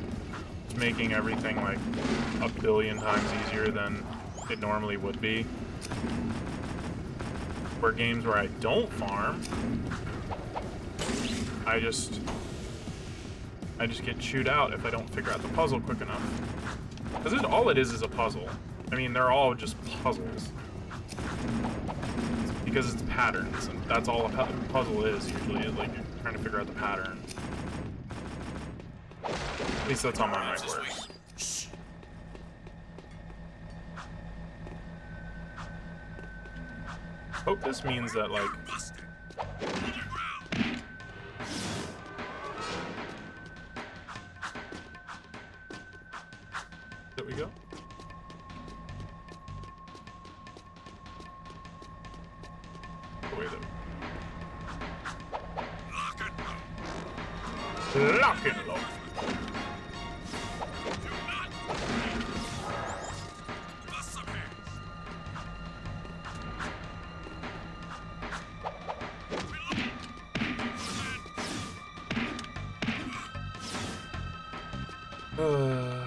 making everything, like, a billion times easier than it normally would be. Where games where I don't farm, I just get chewed out if I don't figure out the puzzle quick enough. Because all it is a puzzle. I mean, they're all just puzzles. Because it's patterns, and that's all a puzzle is usually, is like trying to figure out the pattern. At least that's how my mind works. hope this means that, like... There we go. Away them. Lock and load.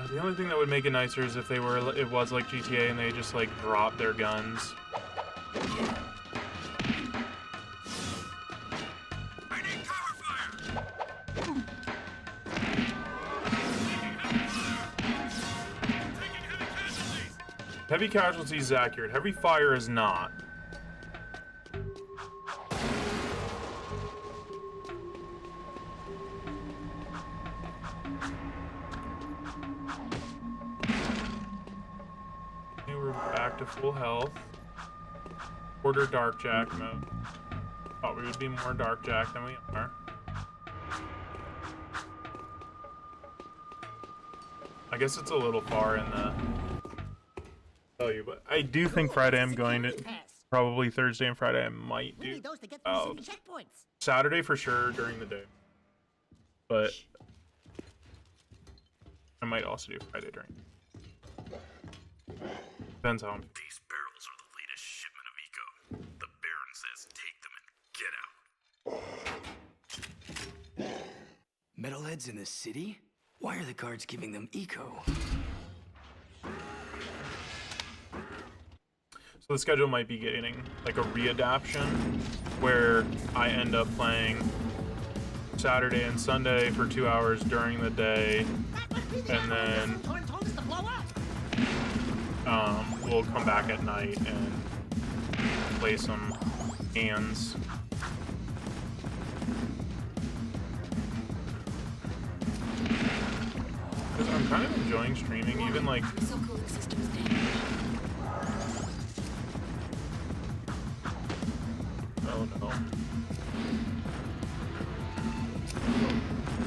The only thing that would make it nicer is if it was like GTA and they just like dropped their guns. Heavy casualties is accurate. Heavy fire is not. Okay, we're back to full health. Order Dark Jack mode. Thought we would be more Dark Jack than we are. I guess it's a little far in the... you, but I do think Friday I'm going to probably Thursday and Friday I might do Saturday for sure during the day, but I might also do Friday during. Depends how I'm. These barrels are the latest shipment of eco. The Baron says take them and get out. Metalheads in the city? Why are the guards giving them eco? So the schedule might be getting like a readaptation where I end up playing Saturday and Sunday for 2 hours during the day, and then we'll come back at night and play some hands. Because I'm kind of enjoying streaming, even like... Oh no.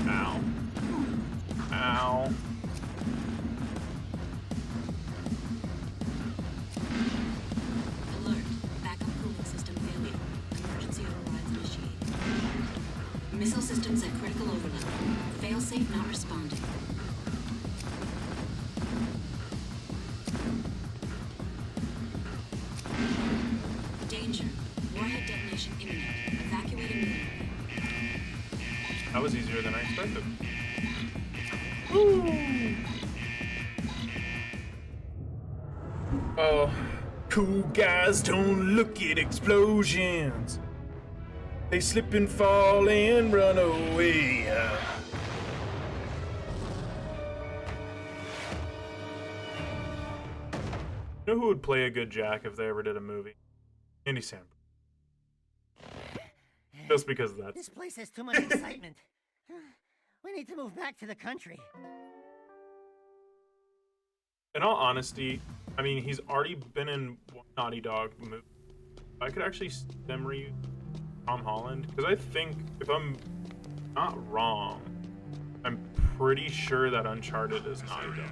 Ow. Ow. Alert. Backup cooling system failure. Emergency overrides initiated. Missile systems at critical overload. Failsafe not responding. Danger. Warhead detonation imminent. Evacuating immediately. That was easier than I expected. Woo! Oh, cool guys don't look at explosions. They slip and fall and run away. You know who would play a good Jack if they ever did a movie? Andy Samberg. Just because of that. This place has too much excitement. We need to move back to the country. In all honesty, I mean, he's already been in one Naughty Dog movie. I could actually see them reuse Tom Holland, because I think, if I'm not wrong, I'm pretty sure that Uncharted is Naughty Dog.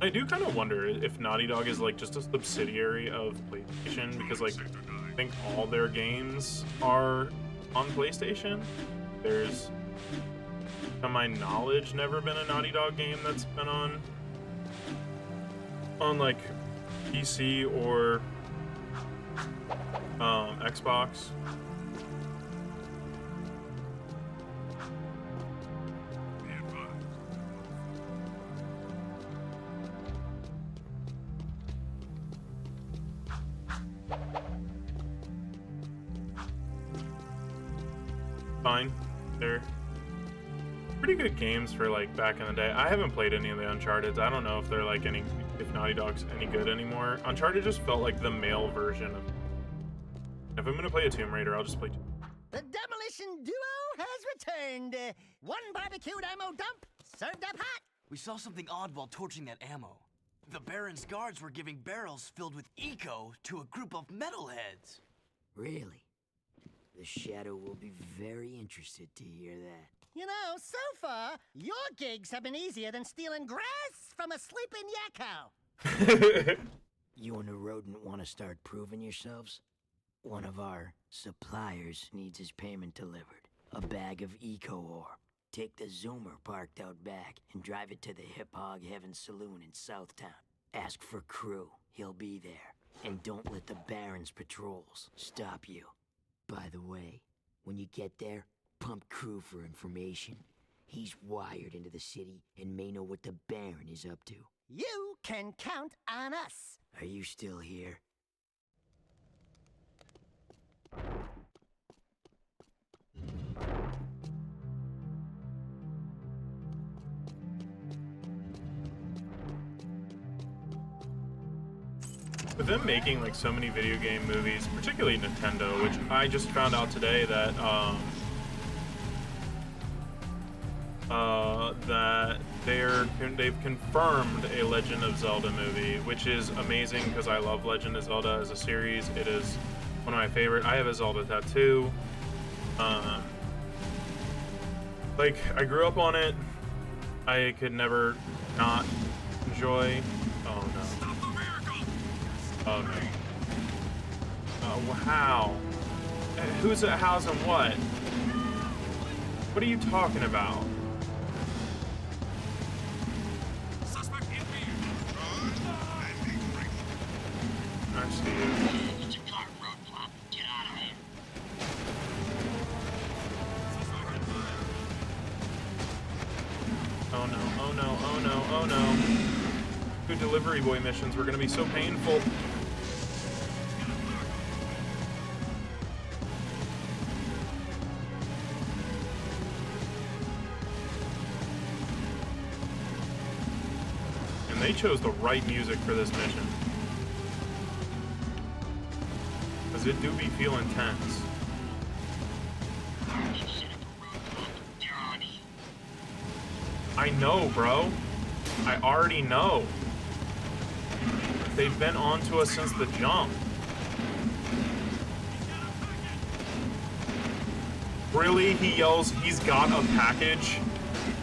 I do kind of wonder if Naughty Dog is like just a subsidiary of PlayStation, because like I think all their games are on PlayStation. There's, to my knowledge, never been a Naughty Dog game that's been on like PC or Xbox. Fine. They're pretty good games for like back in the day. I haven't played any of the Uncharted. I don't know if they're like if Naughty Dog's any good anymore. Uncharted just felt like the male version of... If I'm gonna play a Tomb Raider, I'll just play... The Demolition Duo has returned. One barbecued ammo dump served up hot. We saw something odd while torching that ammo. The Baron's guards were giving barrels filled with eco to a group of metalheads. Really? The Shadow will be very interested to hear that. You know, so far, your gigs have been easier than stealing grass from a sleeping yak cow. You and the rodent want to start proving yourselves? One of our suppliers needs his payment delivered. A bag of eco ore. Take the Zoomer parked out back and drive it to the Hip Hog Heaven Saloon in Southtown. Ask for Crew. He'll be there. And don't let the Baron's patrols stop you. By the way, when you get there, pump Crew for information. He's wired into the city and may know what the Baron is up to. You can count on us. Are you still here? With them making like so many video game movies, particularly Nintendo, which I just found out today that they've confirmed a Legend of Zelda movie, which is amazing because I love Legend of Zelda as a series. It is one of my favorite. I have a Zelda tattoo. Like, I grew up on it. I could never not enjoy. Oh no. Oh no. How? Who's at house and what? What are you talking about? I see you. It's a car roadblock. Get out of here. Oh no, oh no, oh no, oh no. Food delivery boy missions were gonna be so painful. And they chose the right music for this mission. Because it do be feel intense. I know, bro. I already know. They've been on to us since the jump. Really? He yells, he's got a package?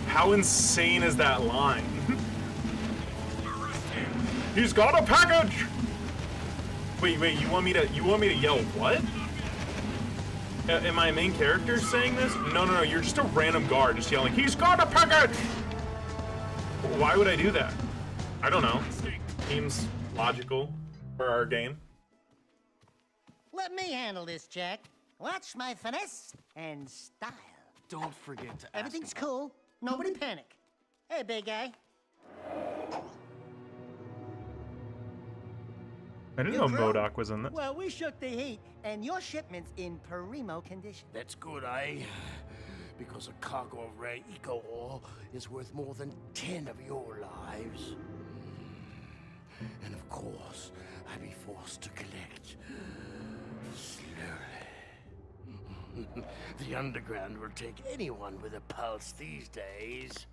How insane is that line? He's got a package! Wait, you want me to yell what? Am I a main character saying this? No, you're just a random guard just yelling, he's got a package! Why would I do that? I don't know. Seems logical for our game. Let me handle this, Jack. Watch my finesse and style. Don't forget to ask Everything's cool. Nobody panic. Hey, big guy. I didn't know MODOK was in that. Well, we shook the heat, and your shipment's in primo condition. That's good, eh? Because a cargo of rare eco ore is worth more than 10 of your lives. And of course, I'd be forced to collect slowly. The underground will take anyone with a pulse these days.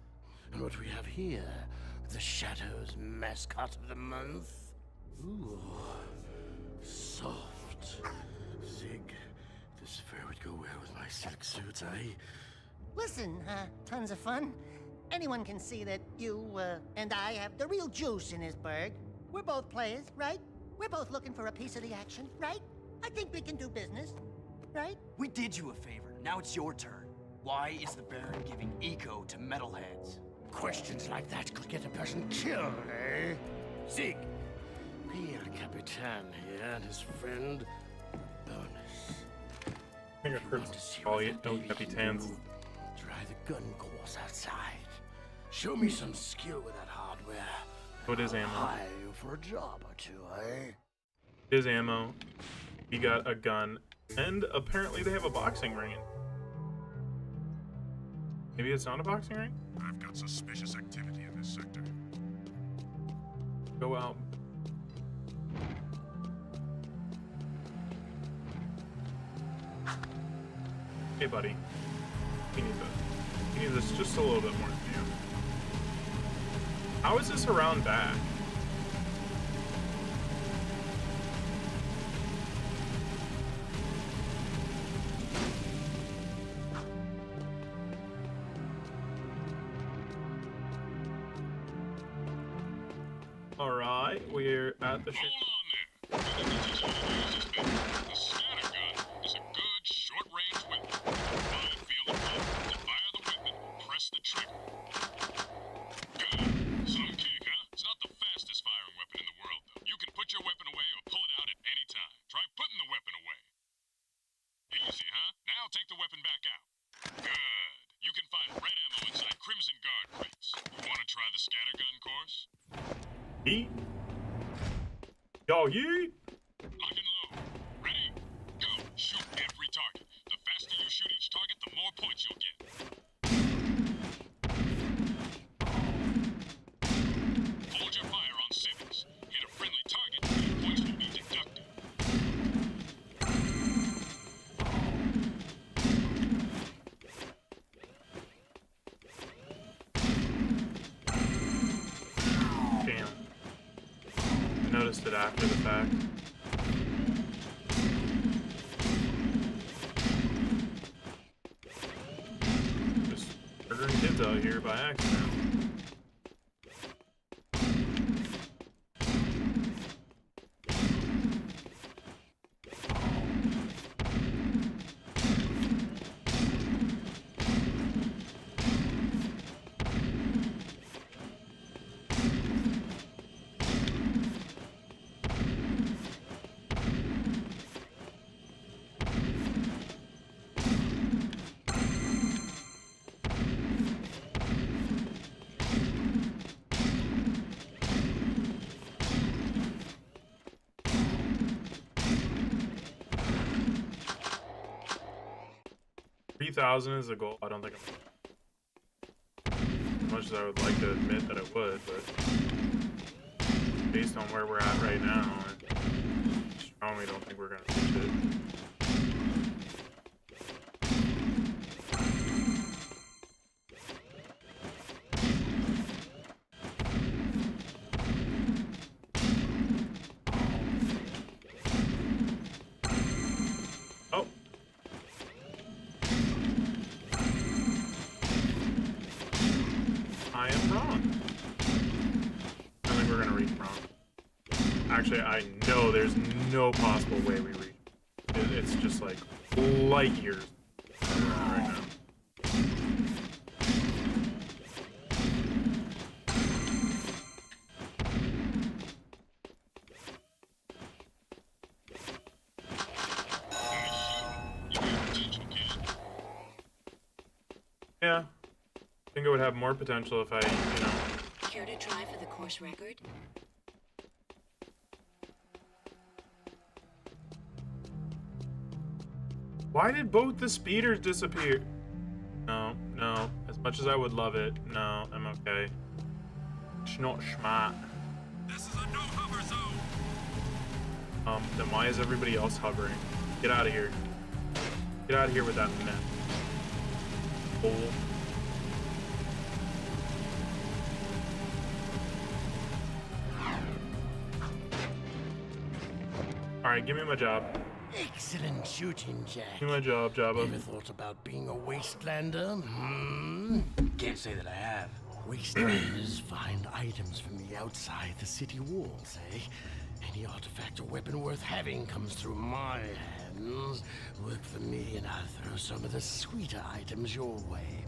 And what we have here, the Shadow's mascot of the month. Ooh, soft. Zig, this fur would go well with my silk suits, eh? Listen, tons of fun. Anyone can see that you, and I have the real juice in this burg. We're both players, right? We're both looking for a piece of the action, right? I think we can do business, right? We did you a favor. Now it's your turn. Why is the Baron giving eco to metalheads? Questions like that could get a person killed, eh? Zig, be El Capitan here and his friend, Bonus. I think I've heard call it El Capitans. Try the gun course outside. Show me some skill with that hardware. What is ammo? Hire you for a job or two, eh? His ammo. He got a gun, and apparently they have a boxing ring. Maybe it's not a boxing ring? I've got suspicious activity in this sector. Go out. Hey, buddy. We need this. We need this just a little bit more. How is this around back? Hi, we're at the ship. Hold on there. The scatter gun is a good short-range weapon. Find field of view, then fire the weapon, press the trigger. Good. Some kick, huh? It's not the fastest firing weapon in the world, though. You can put your weapon away or pull it out at any time. Try putting the weapon away. Easy, huh? Now take the weapon back out. Good. You can find red ammo inside Crimson Guard crates. You want to try the scattergun course? Yeet. Yo, yeet. Lock and load. Ready? Go. Shoot every target. The faster you shoot each target, the more points you'll get. Hold your fire on civvies. Hit a friendly target, and your points will be deducted. Damn. I noticed it after the fact. Just murdering kids out here by accident. $3,000 is a goal. I don't think as much as I would like to admit that I would, but based on where we're at right now, I strongly don't think we're gonna reach it. Oh. I am wrong. I think we're gonna reach wrong. Actually, I know there's no possible way we reach. It's just like light years where we're at right now. Yeah. I think it would have more potential if I, Care to try for the course record? Why did both the speeders disappear? No, no. As much as I would love it, no, I'm okay. It's not schmat. This is a no hover zone. Then why is everybody else hovering? Get out of here. Get out of here with that mess. Hole. Alright, give me my job. Excellent shooting, Jack. Give me my job, Jabba. Ever thought about being a wastelander? Hmm? Can't say that I have. Wastelanders find items from the outside the city walls, eh? Any artifact or weapon worth having comes through my hands. Work for me and I'll throw some of the sweeter items your way.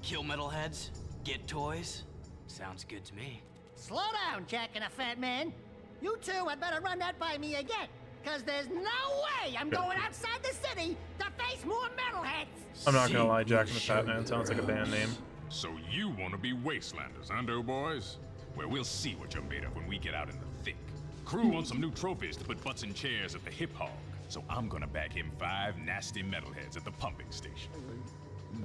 Kill metalheads? Get toys? Sounds good to me. Slow down, Jack and a fat man. You two had better run that by me again, because there's no way I'm going outside the city to face more metalheads. I'm not gonna lie, Jack and the Fat Man sounds like a band name. So you want to be wastelanders, huh, doughboys? Well, we'll see what you're made of when we get out in the thick. Crew wants some new trophies to put butts in chairs at the Hip Hog, so I'm gonna bag him 5 nasty metalheads at the pumping station.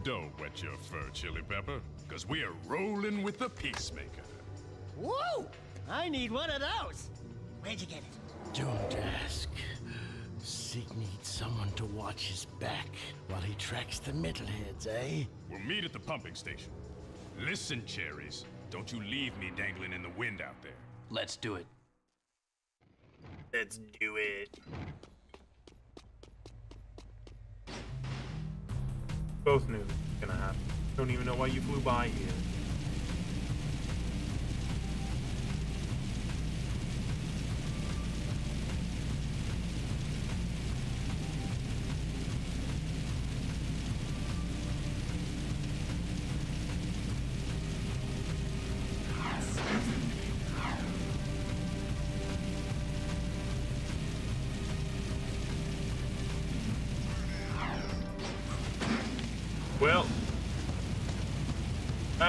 Don't wet your fur, Chili Pepper, because we're rolling with the Peacemaker. Woo! I need one of those. Where'd you get it? Don't ask. Sig needs someone to watch his back while he tracks the metalheads, eh? We'll meet at the pumping station. Listen, cherries, don't you leave me dangling in the wind out there. Let's do it. Let's do it. Both knew it was gonna happen. Don't even know why you flew by here.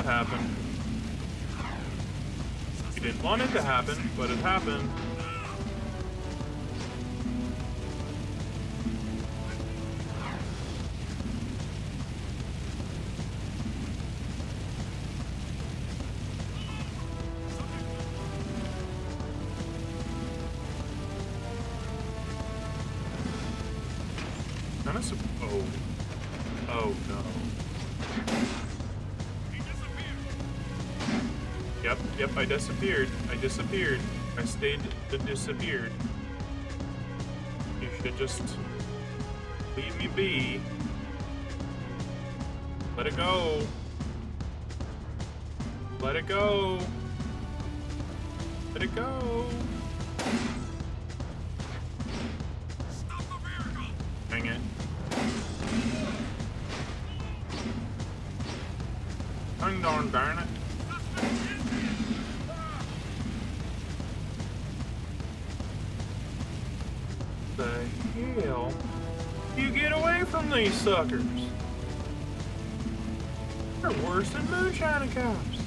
that happened. You didn't want it to happen, but it happened. Oh no. Yep, I disappeared. I stayed disappeared. You should just leave me be. Let it go. Let it go. Let it go. Stop the vehicle! Dang it. Dang darn it. The hell? You get away from these suckers! They're worse than moonshine cops.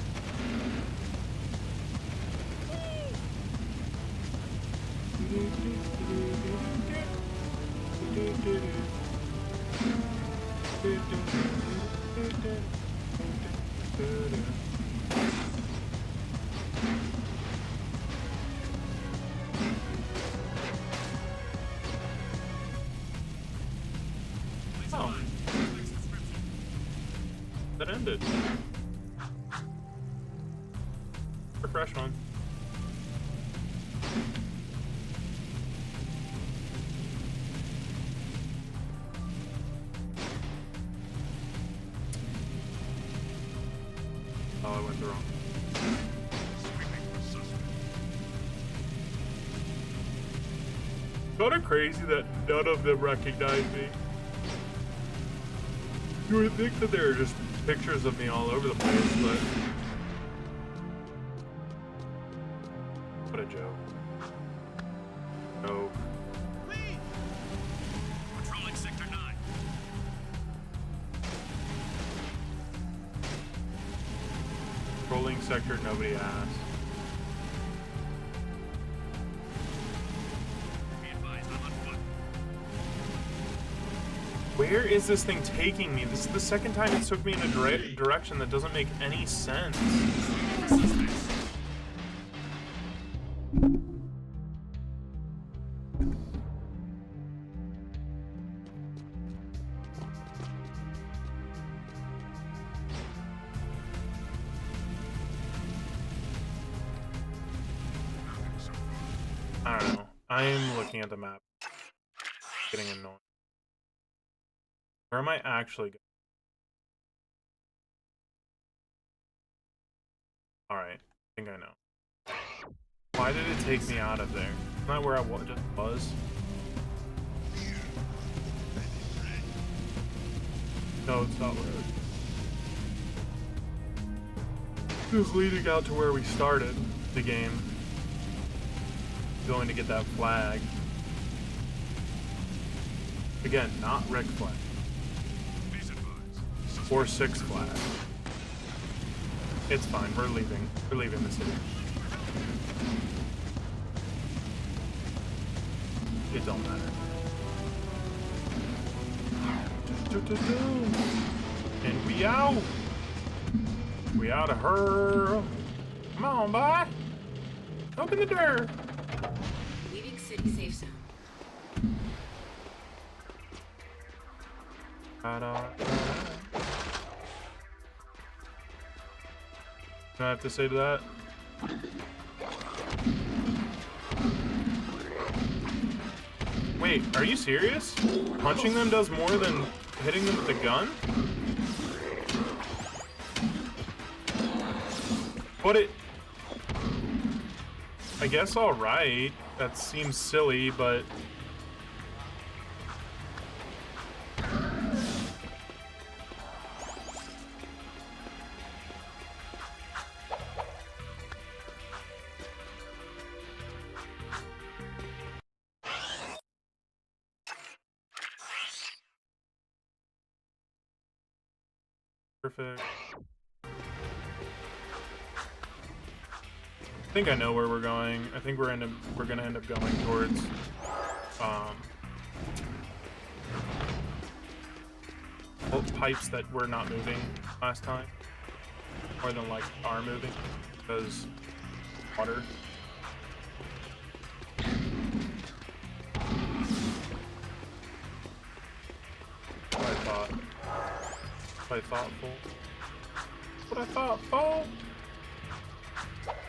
Oh. That ended. Refresh one. Oh, I went the wrong. Kinda crazy that none of them recognize me. You would think that there are just pictures of me all over the place, but what a joke. Joke. Patrolling Sector 9. Rolling sector, nobody asked. Be advised, I'm on foot. Where is this thing taking me? This is the second time it took me in a direction that doesn't make any sense. I don't know. I'm looking at the map. Getting annoyed. Where am I actually going? Alright, I think I know. Why did it take me out of there? Isn't that where I just was? No, it's not where I was. Just leading out to where we started the game. Going to get that flag. Again, not Rick Flag. Or Six Flags. It's fine, we're leaving. We're leaving the city. It don't matter. And we out! We out of her! Come on, boy! Open the door! Leaving city safe zone. What do I have to say to that? Wait, are you serious? Punching them does more than hitting them with the gun? But it... I guess alright. That seems silly, but... Perfect. think I know where we're going. I think we're gonna end up going towards pipes that were not moving last time, more than like are moving, because water. What I thought. What I thought, fool. What I thought, fool.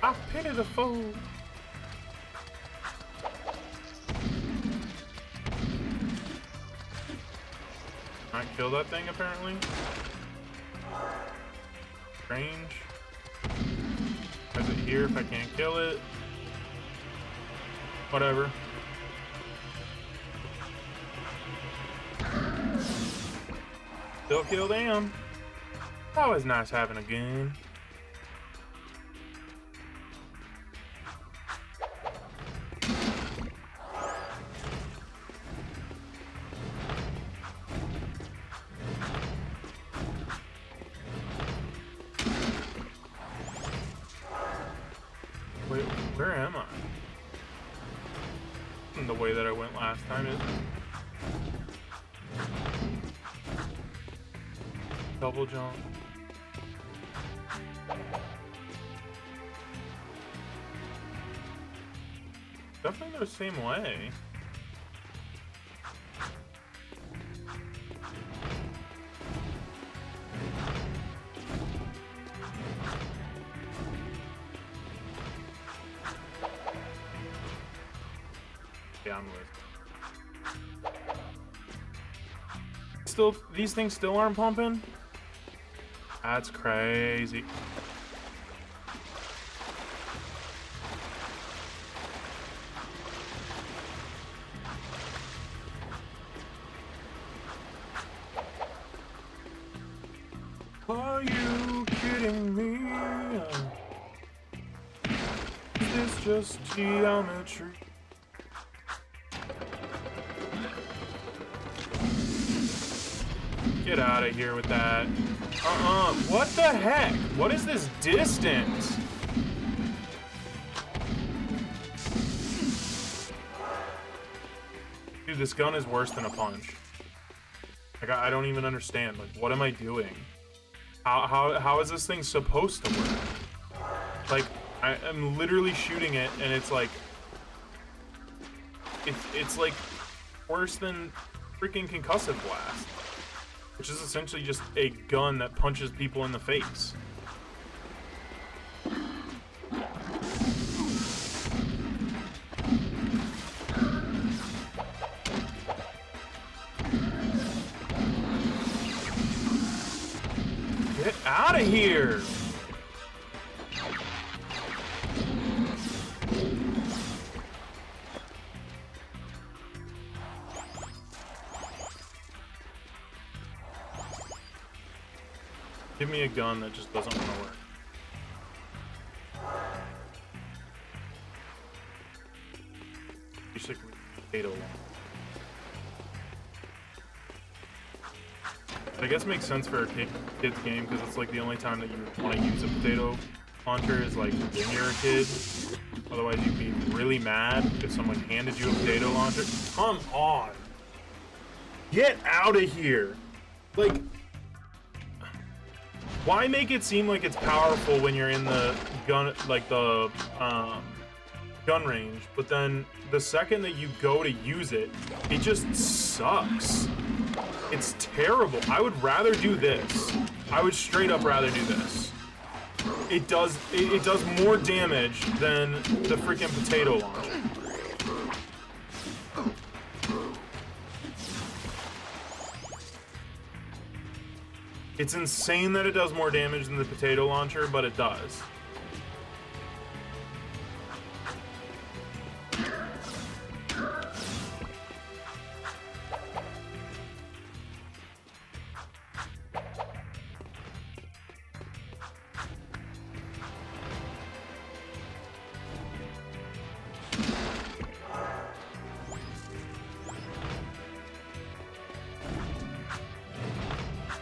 I pity the fool. I kill that thing apparently. Strange. Why is it here if I can't kill it? Whatever. Still kill them. Always nice having a gun. Wait, where am I? The way that I went last time is double jump. Definitely the same way. Yeah, I'm with. Still, these things still aren't pumping? That's crazy. Are you kidding me? Is this just geometry? Get out of here with that. What the heck? What is this distance? Dude, this gun is worse than a punch. Like, I don't even understand. Like, what am I doing? How is this thing supposed to work? Like, I'm literally shooting it, and it's like... It's like worse than freaking concussive blast. Which is essentially just a gun that punches people in the face. Get out of here! Give me a gun that just doesn't want to work. Basically, potato. I guess it makes sense for a kid's game because it's like the only time that you want to use a potato launcher is like when you're a kid. Otherwise, you'd be really mad if someone handed you a potato launcher. Come on! Get out of here! Like. Why make it seem like it's powerful when you're in the gun, like the gun range, but then the second that you go to use it, it just sucks. It's terrible. I would rather do this. I would straight up rather do this. It does more damage than the freaking potato launcher. It's insane that it does more damage than the potato launcher, but it does.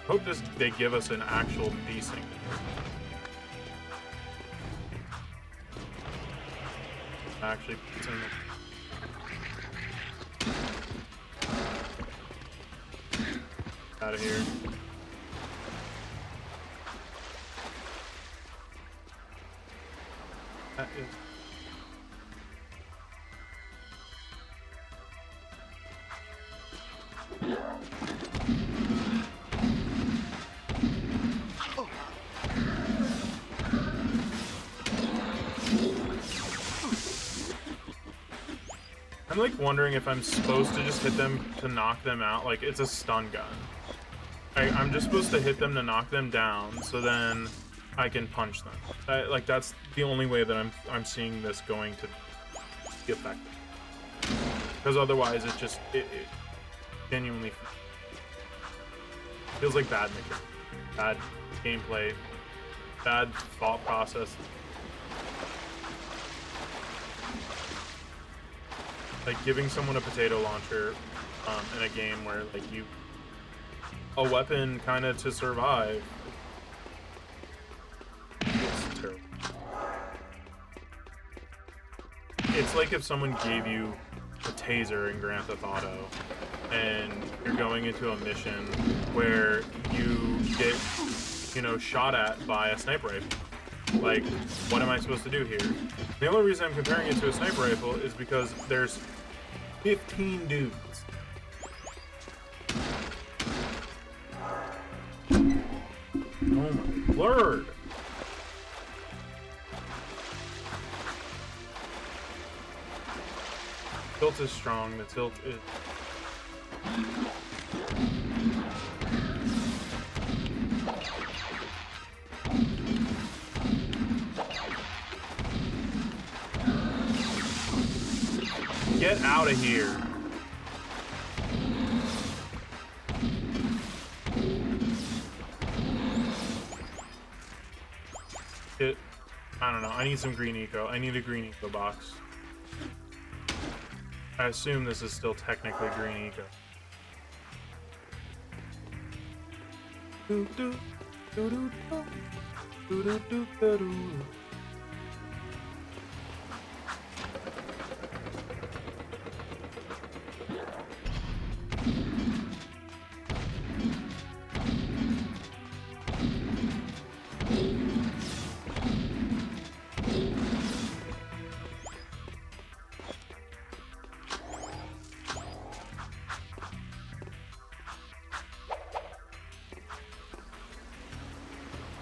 Hope they give us an actual desync. actually puts in the... out of here. That is... I'm like wondering if I'm supposed to just hit them to knock them out. Like, it's a stun gun. I'm just supposed to hit them to knock them down, so then I can punch them. Like, that's the only way that I'm seeing this going to be effective. Because otherwise, it genuinely feels like bad mechanics, bad gameplay, bad thought process. Like giving someone a potato launcher in a game where like a weapon kind of to survive. It's terrible. It's like if someone gave you a taser in Grand Theft Auto and you're going into a mission where you get, shot at by a sniper rifle. Like, what am I supposed to do here? The only reason I'm comparing it to a sniper rifle is because there's 15 dudes. Oh my word! Tilt is strong, the tilt is... Get out of here. I don't know. I need some green eco. I need a green eco box. I assume this is still technically green eco.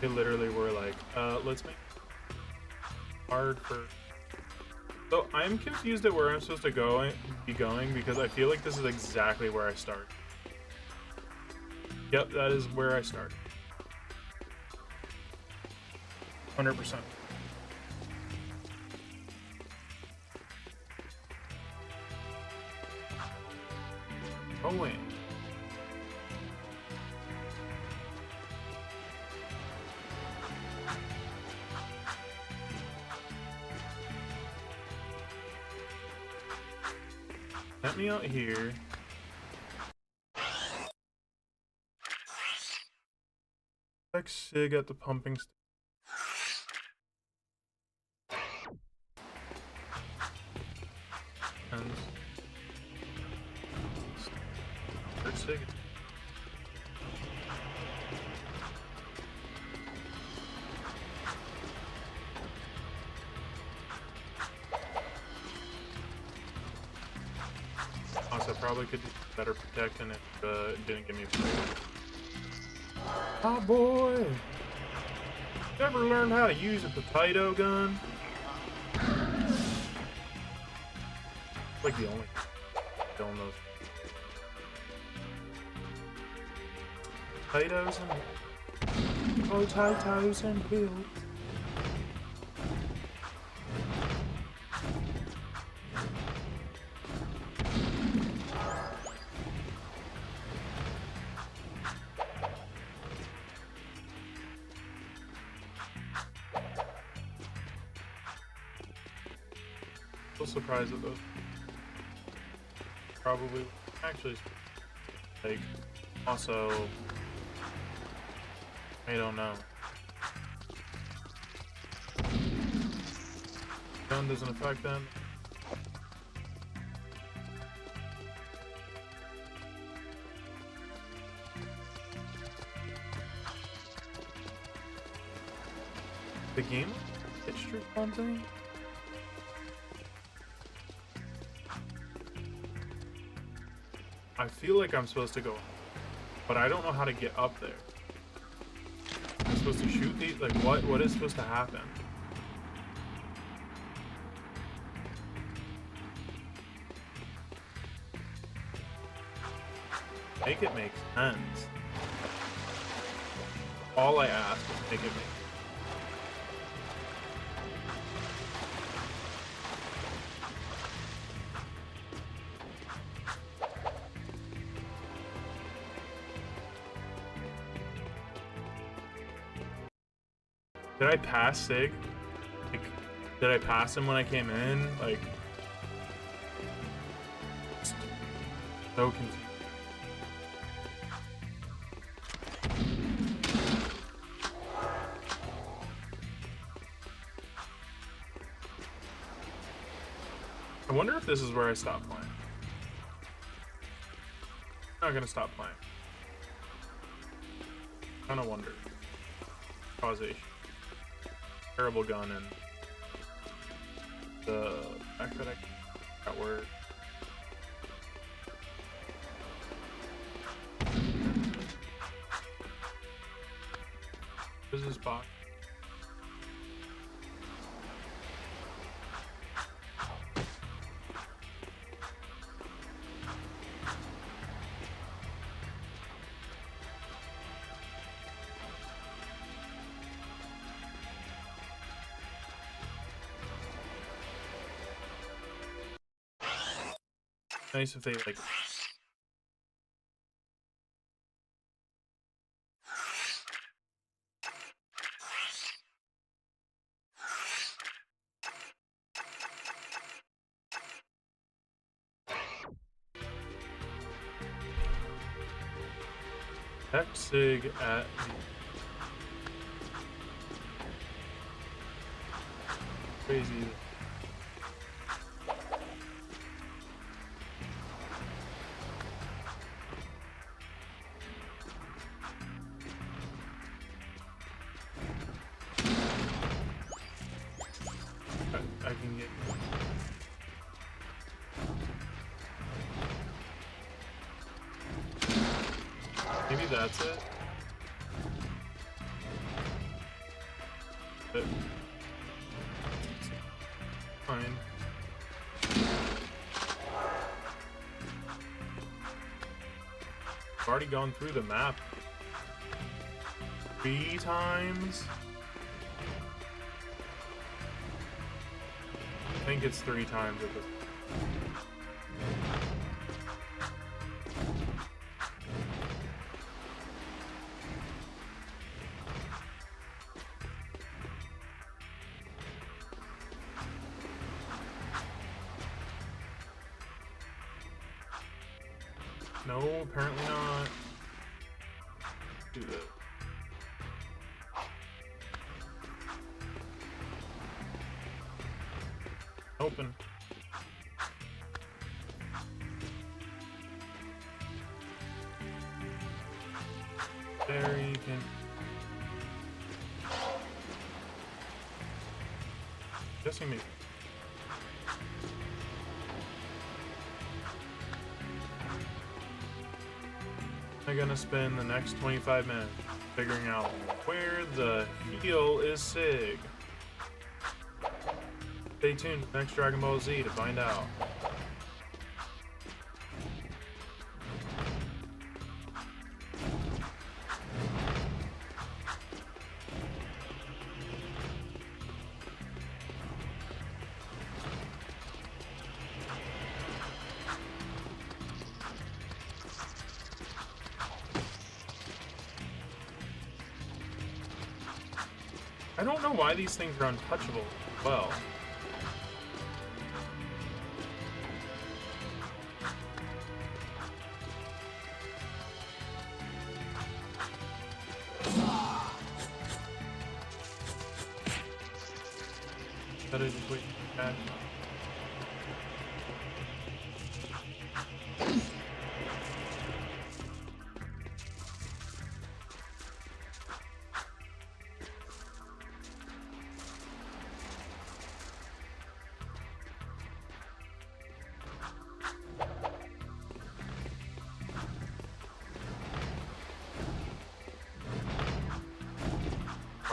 They literally were like, let's make it hard for... So I'm confused at where I'm supposed to be going because I feel like this is exactly where I start. Yep, that is where I started. 100%. Oh, wait. Let me out here. Like Sig at the pumping station. And for Sig. Also, probably could do better protecting if it didn't give me food. Oh boy! Ever learned how to use a potato gun? Like the only killing those potatoes and potatoes and pills. Surprised at those. Probably actually like also I don't know. Gun doesn't affect them. The game pitch respawn thing? I feel like I'm supposed to go, but I don't know how to get up there. I'm supposed to shoot these? Like, what is supposed to happen? Make it make sense. All I ask is make it make sense. Did I pass Sig? Like, did I pass him when I came in? Like, so confused. I wonder if this is where I stop playing. I'm not gonna stop playing. Kinda wonder. Causation. Terrible gun and the fact that I got word. What is this box? Nice if they like Tech Sig at the crazy. I can get. Maybe that's it. But fine. I've already gone through the map 3 times. I think it's 3 times at this. No, apparently not. Do that. Open. There you can. Guessing me. I'm gonna spend the next 25 minutes figuring out where the heel is Sig. Stay tuned to next Dragon Ball Z to find out. I don't know why these things are untouchable as well. That is just wait back.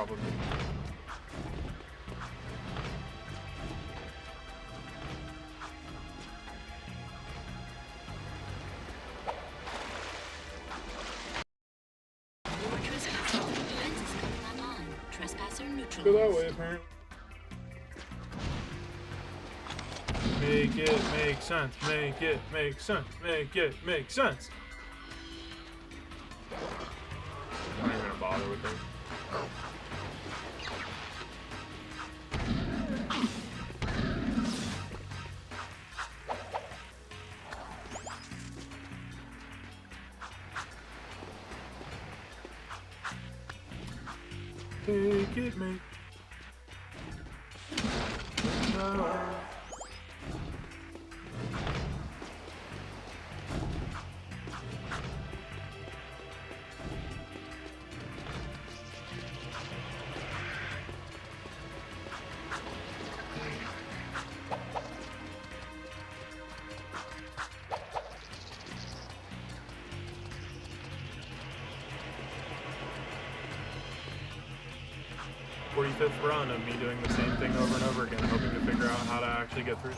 top of it. You are trespassing. Defense is coming online. Trespasser Go that neutralized. way, apparently. Make it make sense. Make it make sense. Make it make sense. I'm not even gonna bother with it. Make it make. No. Fifth run of me doing the same thing over and over again, hoping to figure out how to actually get through.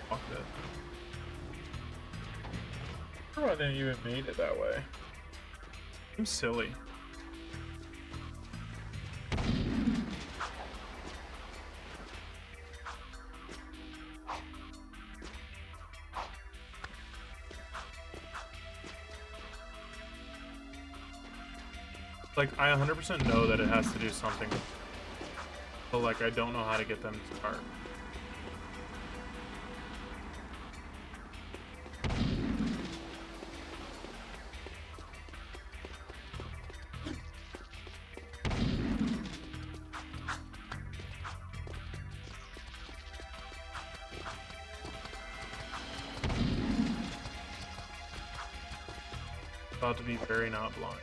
Fuck that. I don't know I even made it that way. I'm silly. Like, I 100% know that it has to do something, but like, I don't know how to get them to start. About to be very not blind.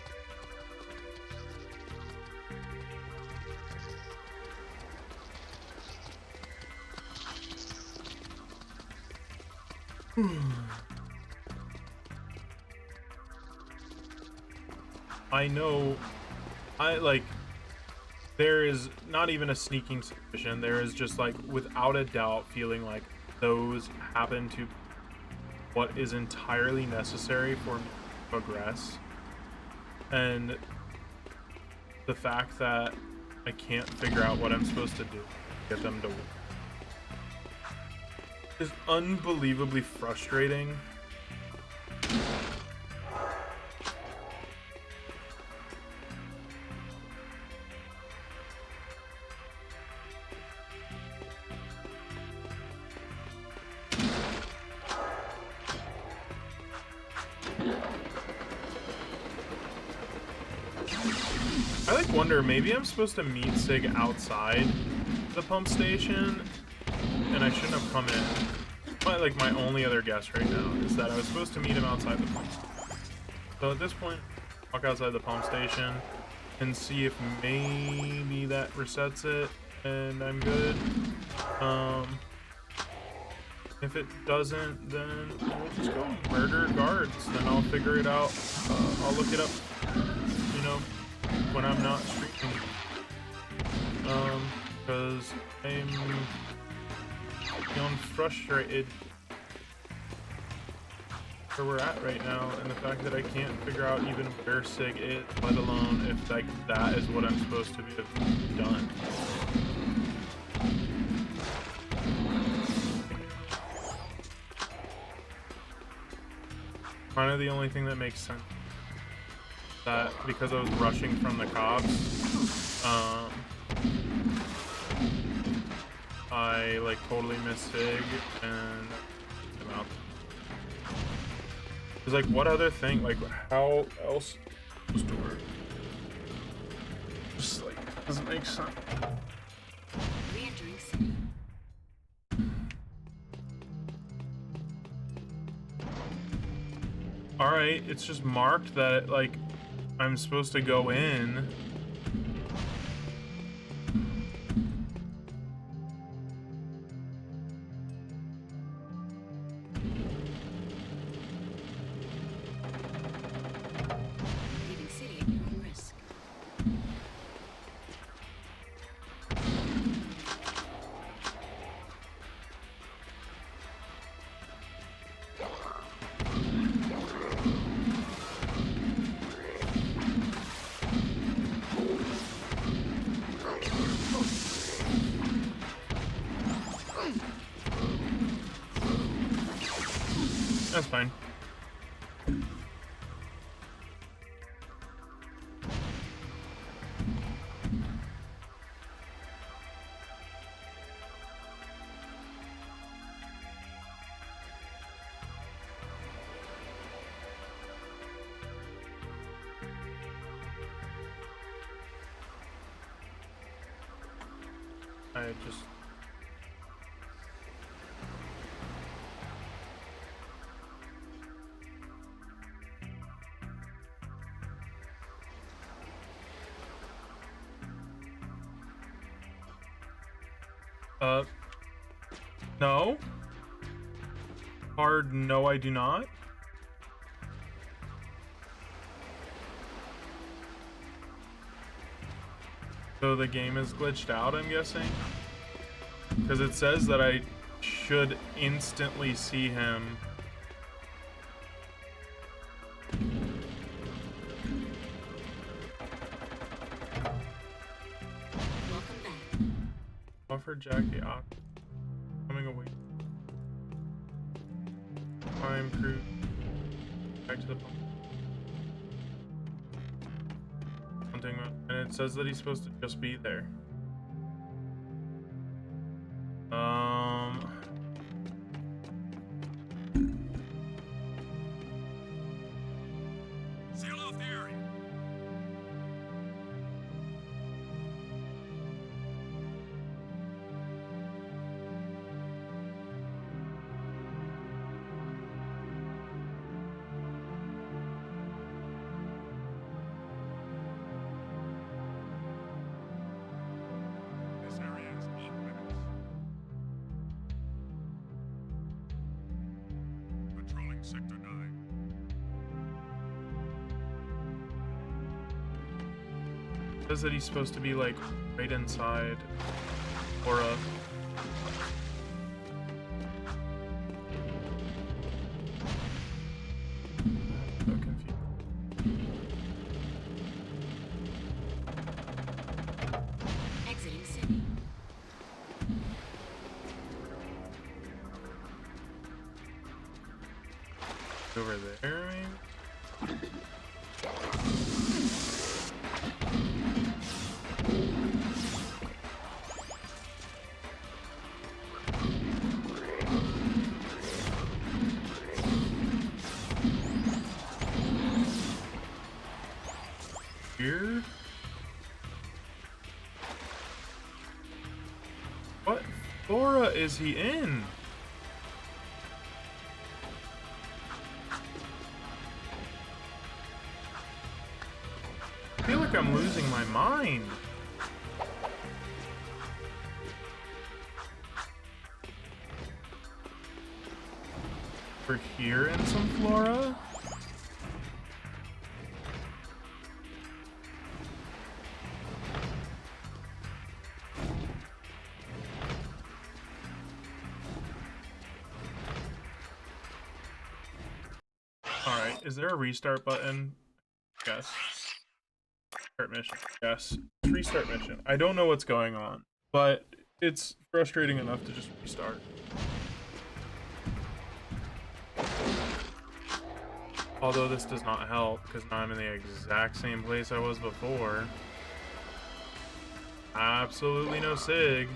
I know, there is not even a sneaking suspicion. There is just like, without a doubt, feeling like those happen to what is entirely necessary for me to progress. And the fact that I can't figure out what I'm supposed to do to get them to work is unbelievably frustrating. I like wonder, maybe I'm supposed to meet Sig outside the pump station and I shouldn't have come in. My only other guess right now is that I was supposed to meet him outside the pump station. So at this point, walk outside the pump station and see if maybe that resets it and I'm good. If it doesn't, then we'll just go murder guards. Then I'll figure it out. I'll look it up, you know, when I'm not streaming. Because I'm feeling frustrated where we're at right now, and the fact that I can't figure out even where Sig is, let alone if like that is what I'm supposed to have done. Kind of the only thing that makes sense. That because I was rushing from the cops, I I like totally miss Sig and I'm out. It's like, what other thing? Like, how else supposed to work? Just like doesn't make sense. Re-entering city. All right, it's just marked that like I'm supposed to go in. Leaving city at your own risk. That's fine. I just no. Hard no, I do not. So the game is glitched out, I'm guessing? Because it says that I should instantly see him. Welcome back. Offer Jak the coming away. Time crew. Back to the pump. Hunting mode. And it says that he's supposed to just be there. Seal off the area. This area is off limits. Patrolling Sector 9. It says that he's supposed to be like right inside Aura. So confused. Exiting city. Over there, maybe? Here? What flora is he in? I feel like I'm losing my mind. We're here in some flora? Alright, is there a restart button? Yes. Start mission. Yes. Restart mission. I don't know what's going on, but it's frustrating enough to just restart. Although this does not help, because now I'm in the exact same place I was before. Absolutely no Sig.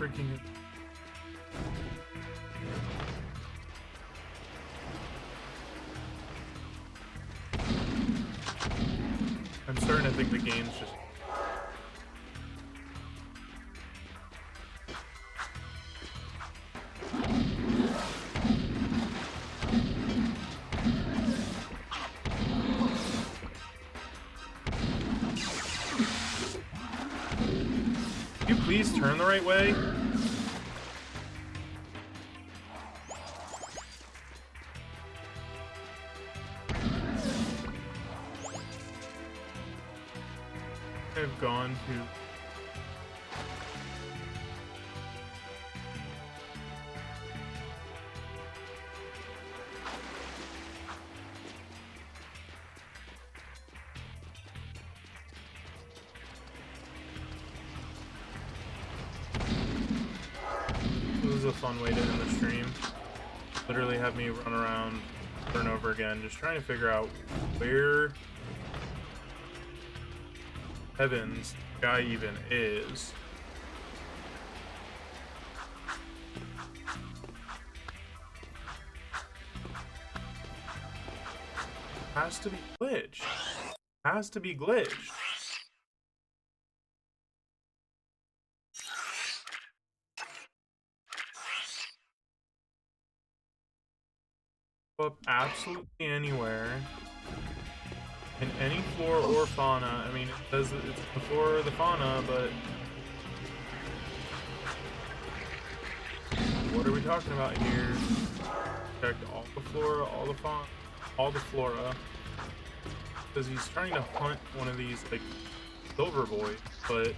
freaking. I'm starting to think the game's just. Can you please turn the right way? I've gone to. This is a fun way to end the stream. Literally have me run around over and over again, just trying to figure out where heavens guy even is. Has to be glitched. Has to be glitched. Up absolutely anywhere. In any flora or fauna. I mean, it says it's the flora or the fauna, but what are we talking about here? Checked all the flora, all the fauna, all the flora. Because he's trying to hunt one of these, like, silver boys, but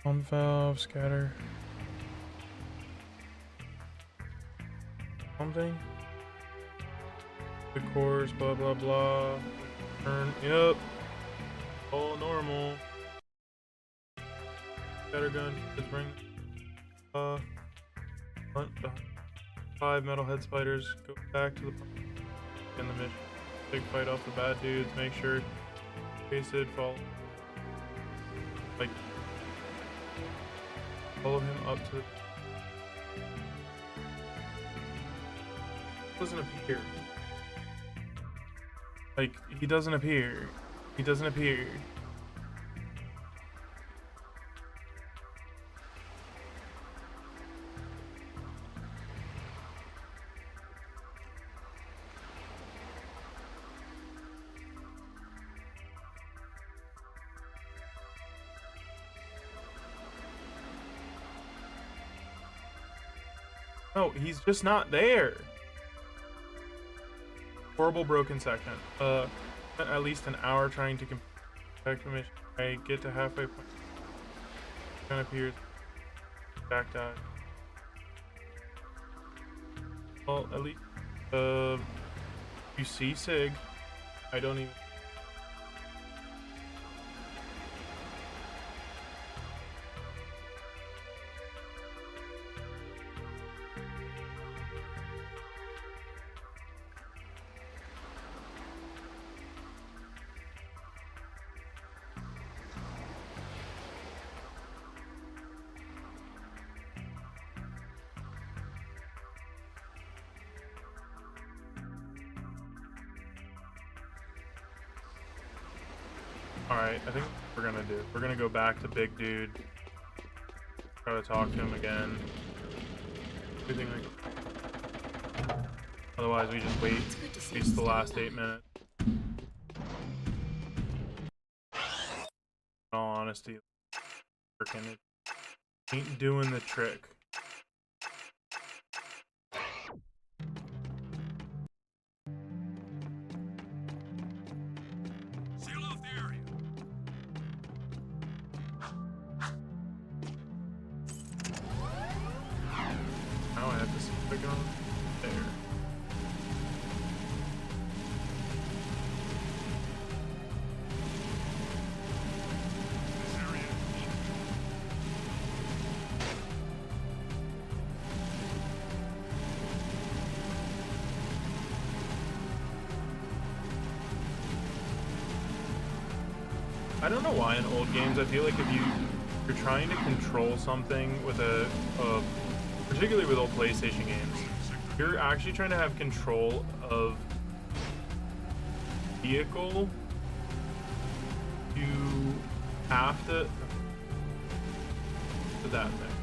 pump valve, scatter. Something? The course, blah blah blah. Turn, yep. All normal. Scatter gun, let's bring hunt the 5 metalhead spiders, go back to the in the mission. Big fight off the bad dudes, make sure pasted, follow him up to the doesn't appear. Like, he doesn't appear. He doesn't appear. No, he's just not there. Horrible broken section. Spent at least an hour trying to complete the mission. I get to halfway point. Kind of appears. Back dive. Well, at least you see Sig. I don't even. Alright, I think what we're gonna do. We're gonna go back to Big Dude. Try to talk to him again. Everything like. Otherwise, we just wait. Waste the last 8 minutes. rusty. Working it ain't doing the trick. Seal off the area. Now I have to see if I go there. This area. I don't know why in old games I feel like if you're trying to control something with particularly with old PlayStation games, you're actually trying to have control of vehicle, you have to that thing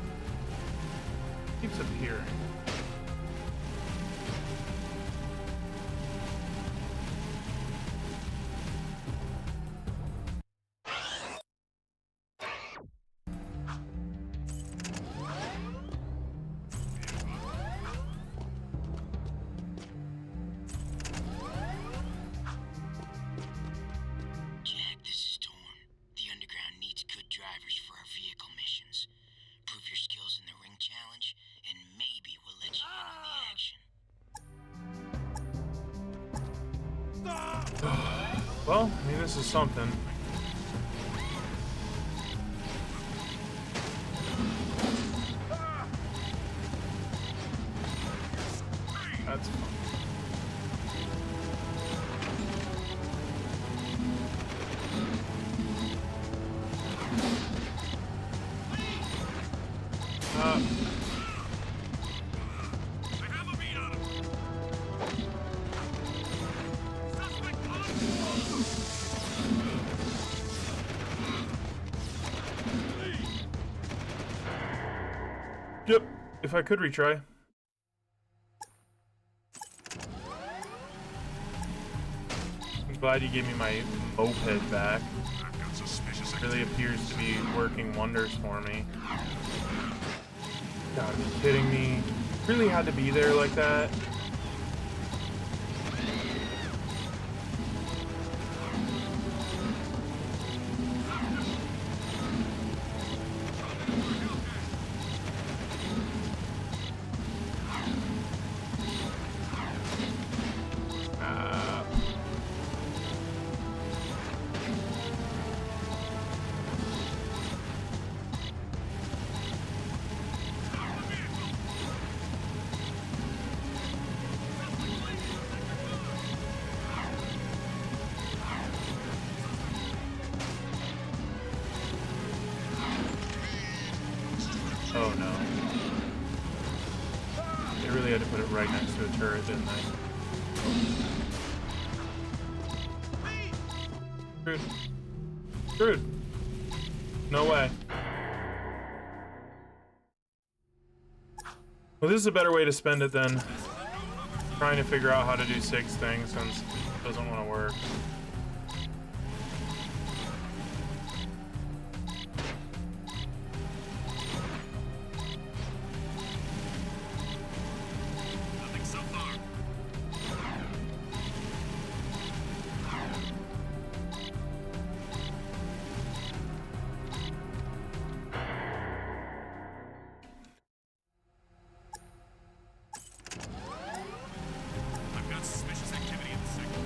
keeps appearing. Jack, this is Torn. The Underground needs good drivers for our vehicle missions. Prove your skills in the ring challenge, and maybe we'll let you in on the action. Well, I mean, this is something. That's fun. Yep, if I could retry. I'm glad you gave me my moped back. I've got suspicious It really appears to be working wonders for me. Gotta be kidding me. Really had to be there like that. Oh no. They really had to put it right next to a turret, didn't they? Screwed. Screwed. No way. Well, this is a better way to spend it than trying to figure out how to do 6 things since it doesn't want to work. nothing so far. I've got suspicious activity in the sector.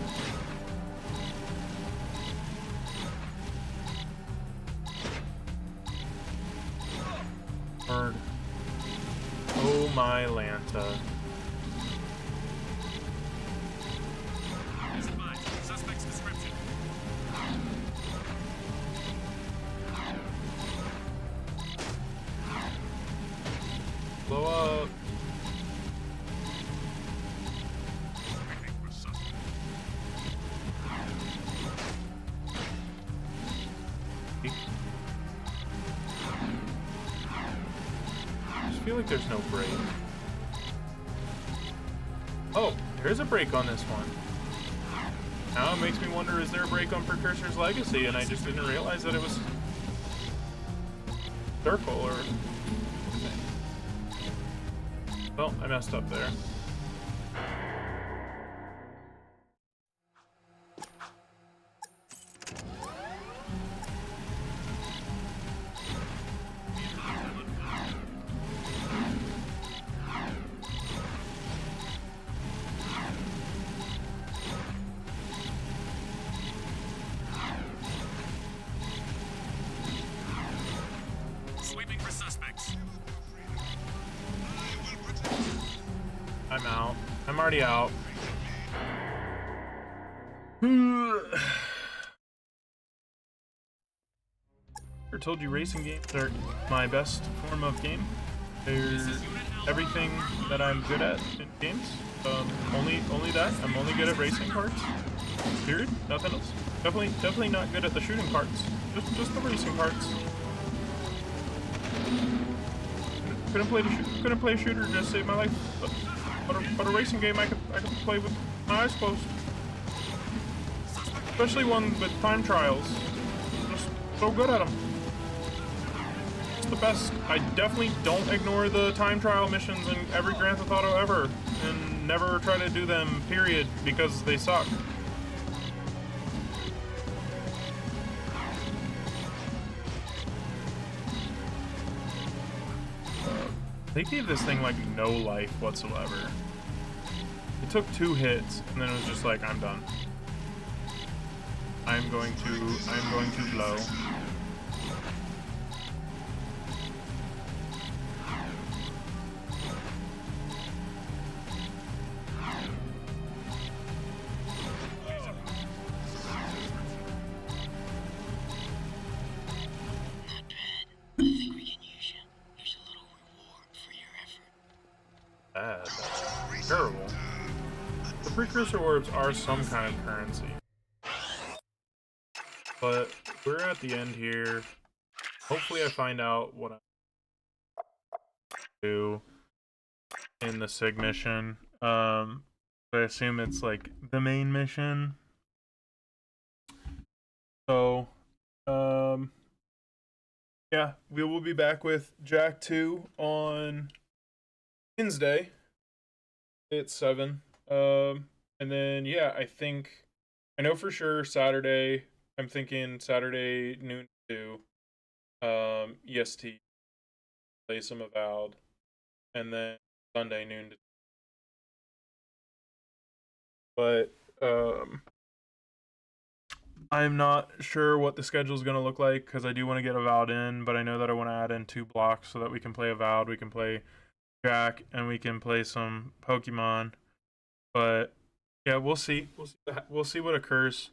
Bird. Oh my Lanta. Be advised, suspect's description. Blow up. Waiting for suspect. I just feel like there's no break. Oh, there's a break on this one. Now it makes me wonder, is there a break on Precursor's Legacy? And I just didn't realize that it was circle or... Well, I messed up there. Sweeping for suspects. I'm out. I'm already out. I told you racing games are my best form of game. They're everything that I'm good at in games. Only that. I'm only good at racing parts. Period. Nothing else. Definitely not good at the shooting parts. Just the racing parts. Couldn't play a shooter to save my life. But a racing game I could play with my eyes closed. Especially one with time trials. Just so good at them. It's the best. I definitely don't ignore the time trial missions in every Grand Theft Auto ever, and never try to do them, period, because they suck. They gave this thing like no life whatsoever. It took 2 hits, and then it was just like, I'm done. I'm going to blow. Bad. That's terrible. The Precursor orbs are some kind of currency. But we're at the end here. Hopefully I find out what I do in the SIG mission. I assume it's like the main mission. So, yeah, we will be back with Jak II on Wednesday at 7. And then yeah, I know for sure Saturday. I'm thinking Saturday noon to EST. Play some Avowed, and then Sunday noon to. But I'm not sure what the schedule is going to look like because I do want to get Avowed in, but I know that I want to add in 2 blocks so that we can play Avowed, we can play Jak, and we can play some Pokemon. But yeah, we'll see. We'll see what occurs.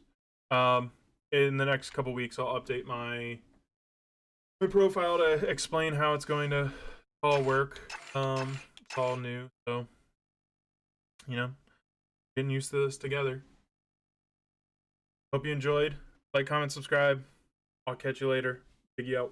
In the next couple weeks, I'll update my profile to explain how it's going to all work. It's all new, so you know, getting used to this together. Hope you enjoyed. Like, comment, subscribe. I'll catch you later. Biggie out.